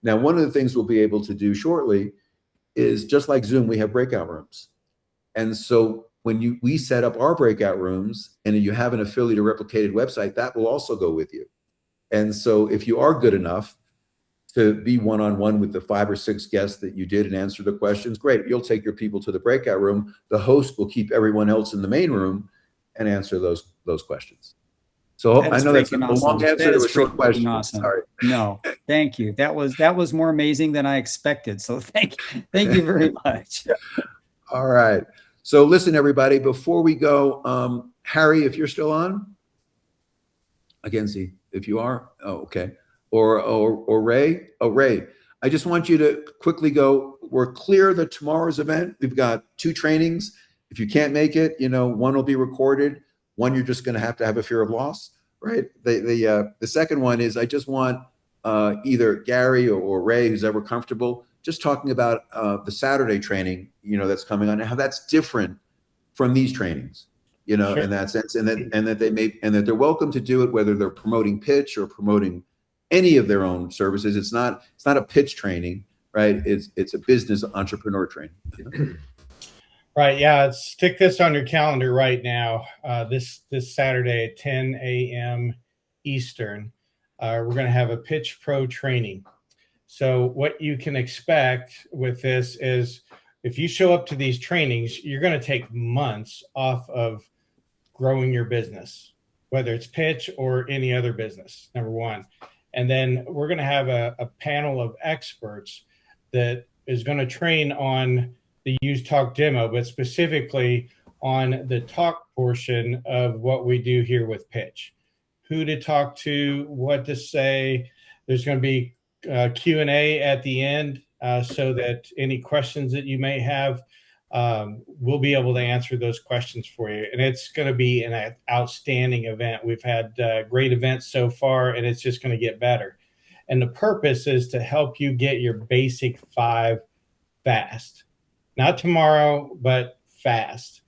Now, one of the things we'll be able to do shortly is just like Zoom, we have breakout rooms. And so when we set up our breakout rooms and you have an affiliate or replicated website, that will also go with you. And so if you are good enough to be one-on-one with the 5 or 6 guests that you did and answer the questions, great. You'll take your people to the breakout room. The host will keep everyone else in the main room and answer those questions. So I know that's a long answer to a short question. Awesome. Sorry. No, thank you. That was more amazing than I expected. So thank you very much. All right. So listen, everybody, before we go, Harry, if you're still on, I can see if you are. Oh, okay. Or Ray. Oh, Ray, I just want you to quickly go. We're clear that tomorrow's event, we've got 2 trainings. If you can't make it, one will be recorded. One, you're just going to have a fear of loss, right? The second one is I just want either Gary or Ray, who's ever comfortable, just talking about the Saturday training, that's coming on, and how that's different from these trainings, Sure. in that sense, and that they're welcome to do it, whether they're promoting Pxch or promoting any of their own services. It's not a Pxch training, right? It's a business entrepreneur training. Right. Yeah. Stick this on your calendar right now. This Saturday at 10 a.m. Eastern, we're going to have a Pxch Pro training. So what you can expect with this is if you show up to these trainings, you're going to take months off of growing your business, whether it's Pxch or any other business, number one. And then we're going to have a panel of experts that is going to train on the use talk demo, but specifically on the talk portion of what we do here with Pxch. Who to talk to, what to say. There's going to be Q&A at the end so that any questions that you may have, we'll be able to answer those questions for you. And it's going to be an outstanding event. We've had great events so far, and it's just going to get better. And the purpose is to help you get your basic 5 fast. Not tomorrow, but fast,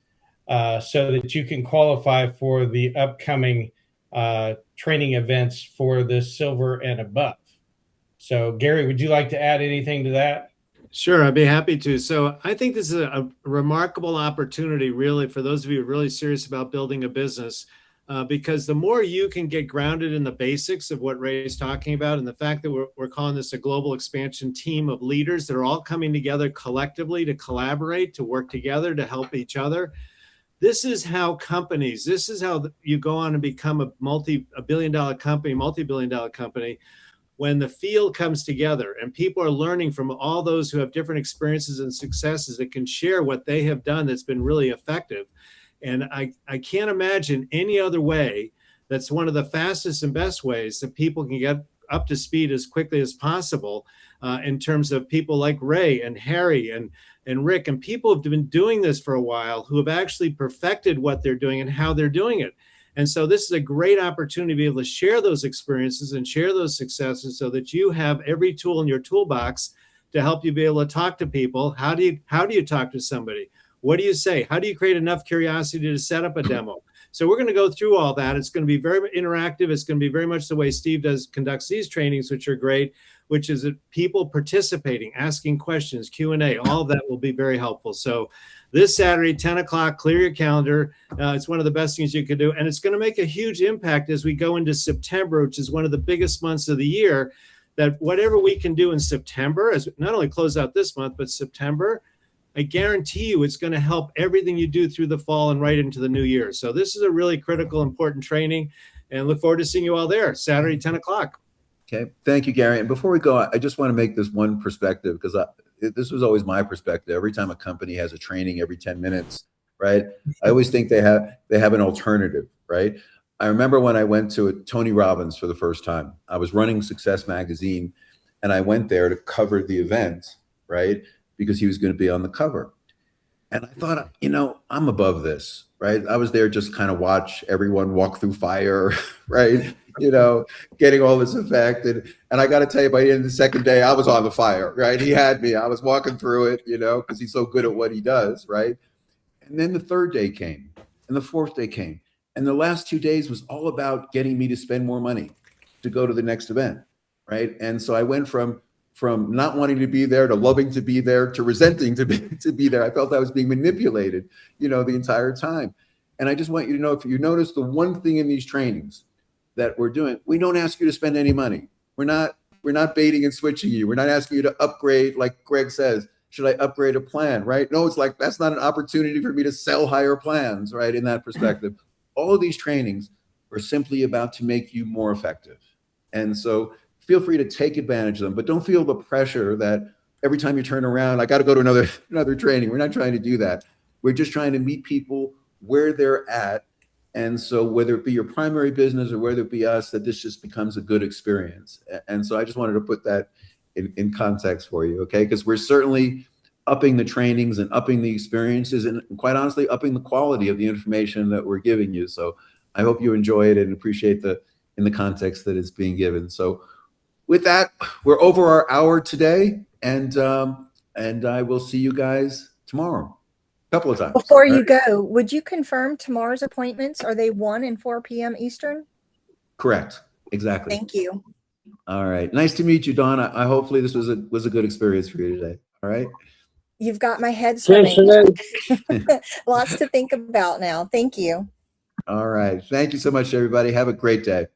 so that you can qualify for the upcoming training events for the silver and above. So, Gary, would you like to add anything to that? Sure, I'd be happy to. So I think this is a remarkable opportunity, really, for those of you who are really serious about building a business, because the more you can get grounded in the basics of what Ray is talking about, and the fact that we're calling this a global expansion team of leaders that are all coming together collectively to collaborate, to work together, to help each other, This is how companies, this is how you go on and become a multi-billion-dollar company, when the field comes together and people are learning from all those who have different experiences and successes that can share what they have done that's been really effective. And I can't imagine any other way that's one of the fastest and best ways that people can get up to speed as quickly as possible, in terms of people like Ray and Harry and Rick, and people who've been doing this for a while, who have actually perfected what they're doing and how they're doing it. And so this is a great opportunity to be able to share those experiences and share those successes so that you have every tool in your toolbox to help you be able to talk to people. How do you talk to somebody? What do you say? How do you create enough curiosity to set up a demo? So we're going to go through all that. It's going to be very interactive. It's going to be very much the way Steve conducts these trainings, which are great, which is that people participating, asking questions, Q&A, all of that will be very helpful. So this Saturday, 10 o'clock, clear your calendar. It's one of the best things you could do. And it's going to make a huge impact as we go into September, which is one of the biggest months of the year, that whatever we can do in September, as not only close out this month, but September, I guarantee you it's going to help everything you do through the fall and right into the new year. So this is a really critical, important training, and look forward to seeing you all there Saturday, 10 o'clock. Okay. Thank you, Gary. And before we go, I just want to make this one perspective, because this was always my perspective. Every time a company has a training every 10 minutes, right? I always think they have an alternative, right? I remember when I went to Tony Robbins for the first time. I was running Success Magazine, and I went there to cover the event, right? Because he was going to be on the cover. And I thought, I'm above this, right? I was there just kind of watch everyone walk through fire, right? Getting all this effect. And I got to tell you, by the end of the second day, I was on the fire, right? He had me. I was walking through it, because he's so good at what he does, right? And then the third day came, and the fourth day came. And the last 2 days was all about getting me to spend more money to go to the next event, right? And so I went from not wanting to be there to loving to be there to resenting to be there. I felt I was being manipulated, the entire time. And I just want you to know, if you notice the one thing in these trainings that we're doing, we don't ask you to spend any money. We're not baiting and switching you. We're not asking you to upgrade, like Greg says, should I upgrade a plan, right? No, it's like, that's not an opportunity for me to sell higher plans, right? In that perspective, all of these trainings are simply about to make you more effective. And so feel free to take advantage of them, but don't feel the pressure that every time you turn around, I got to go to another training. We're not trying to do that. We're just trying to meet people where they're at. And so whether it be your primary business or whether it be us, that this just becomes a good experience. And so I just wanted to put that in context for you, okay? Because we're certainly upping the trainings and upping the experiences and, quite honestly, upping the quality of the information that we're giving you. So I hope you enjoy it and appreciate in the context that it's being given. So with that, we're over our hour today, and I will see you guys tomorrow, a couple of times. Before you go, would you confirm tomorrow's appointments? Are they 1 and 4 p.m. Eastern? Correct. Exactly. Thank you. All right. Nice to meet you, Dawn. I hopefully this was a good experience for you today. All right. You've got my head swimming. Lots to think about now. Thank you. All right. Thank you so much, everybody. Have a great day.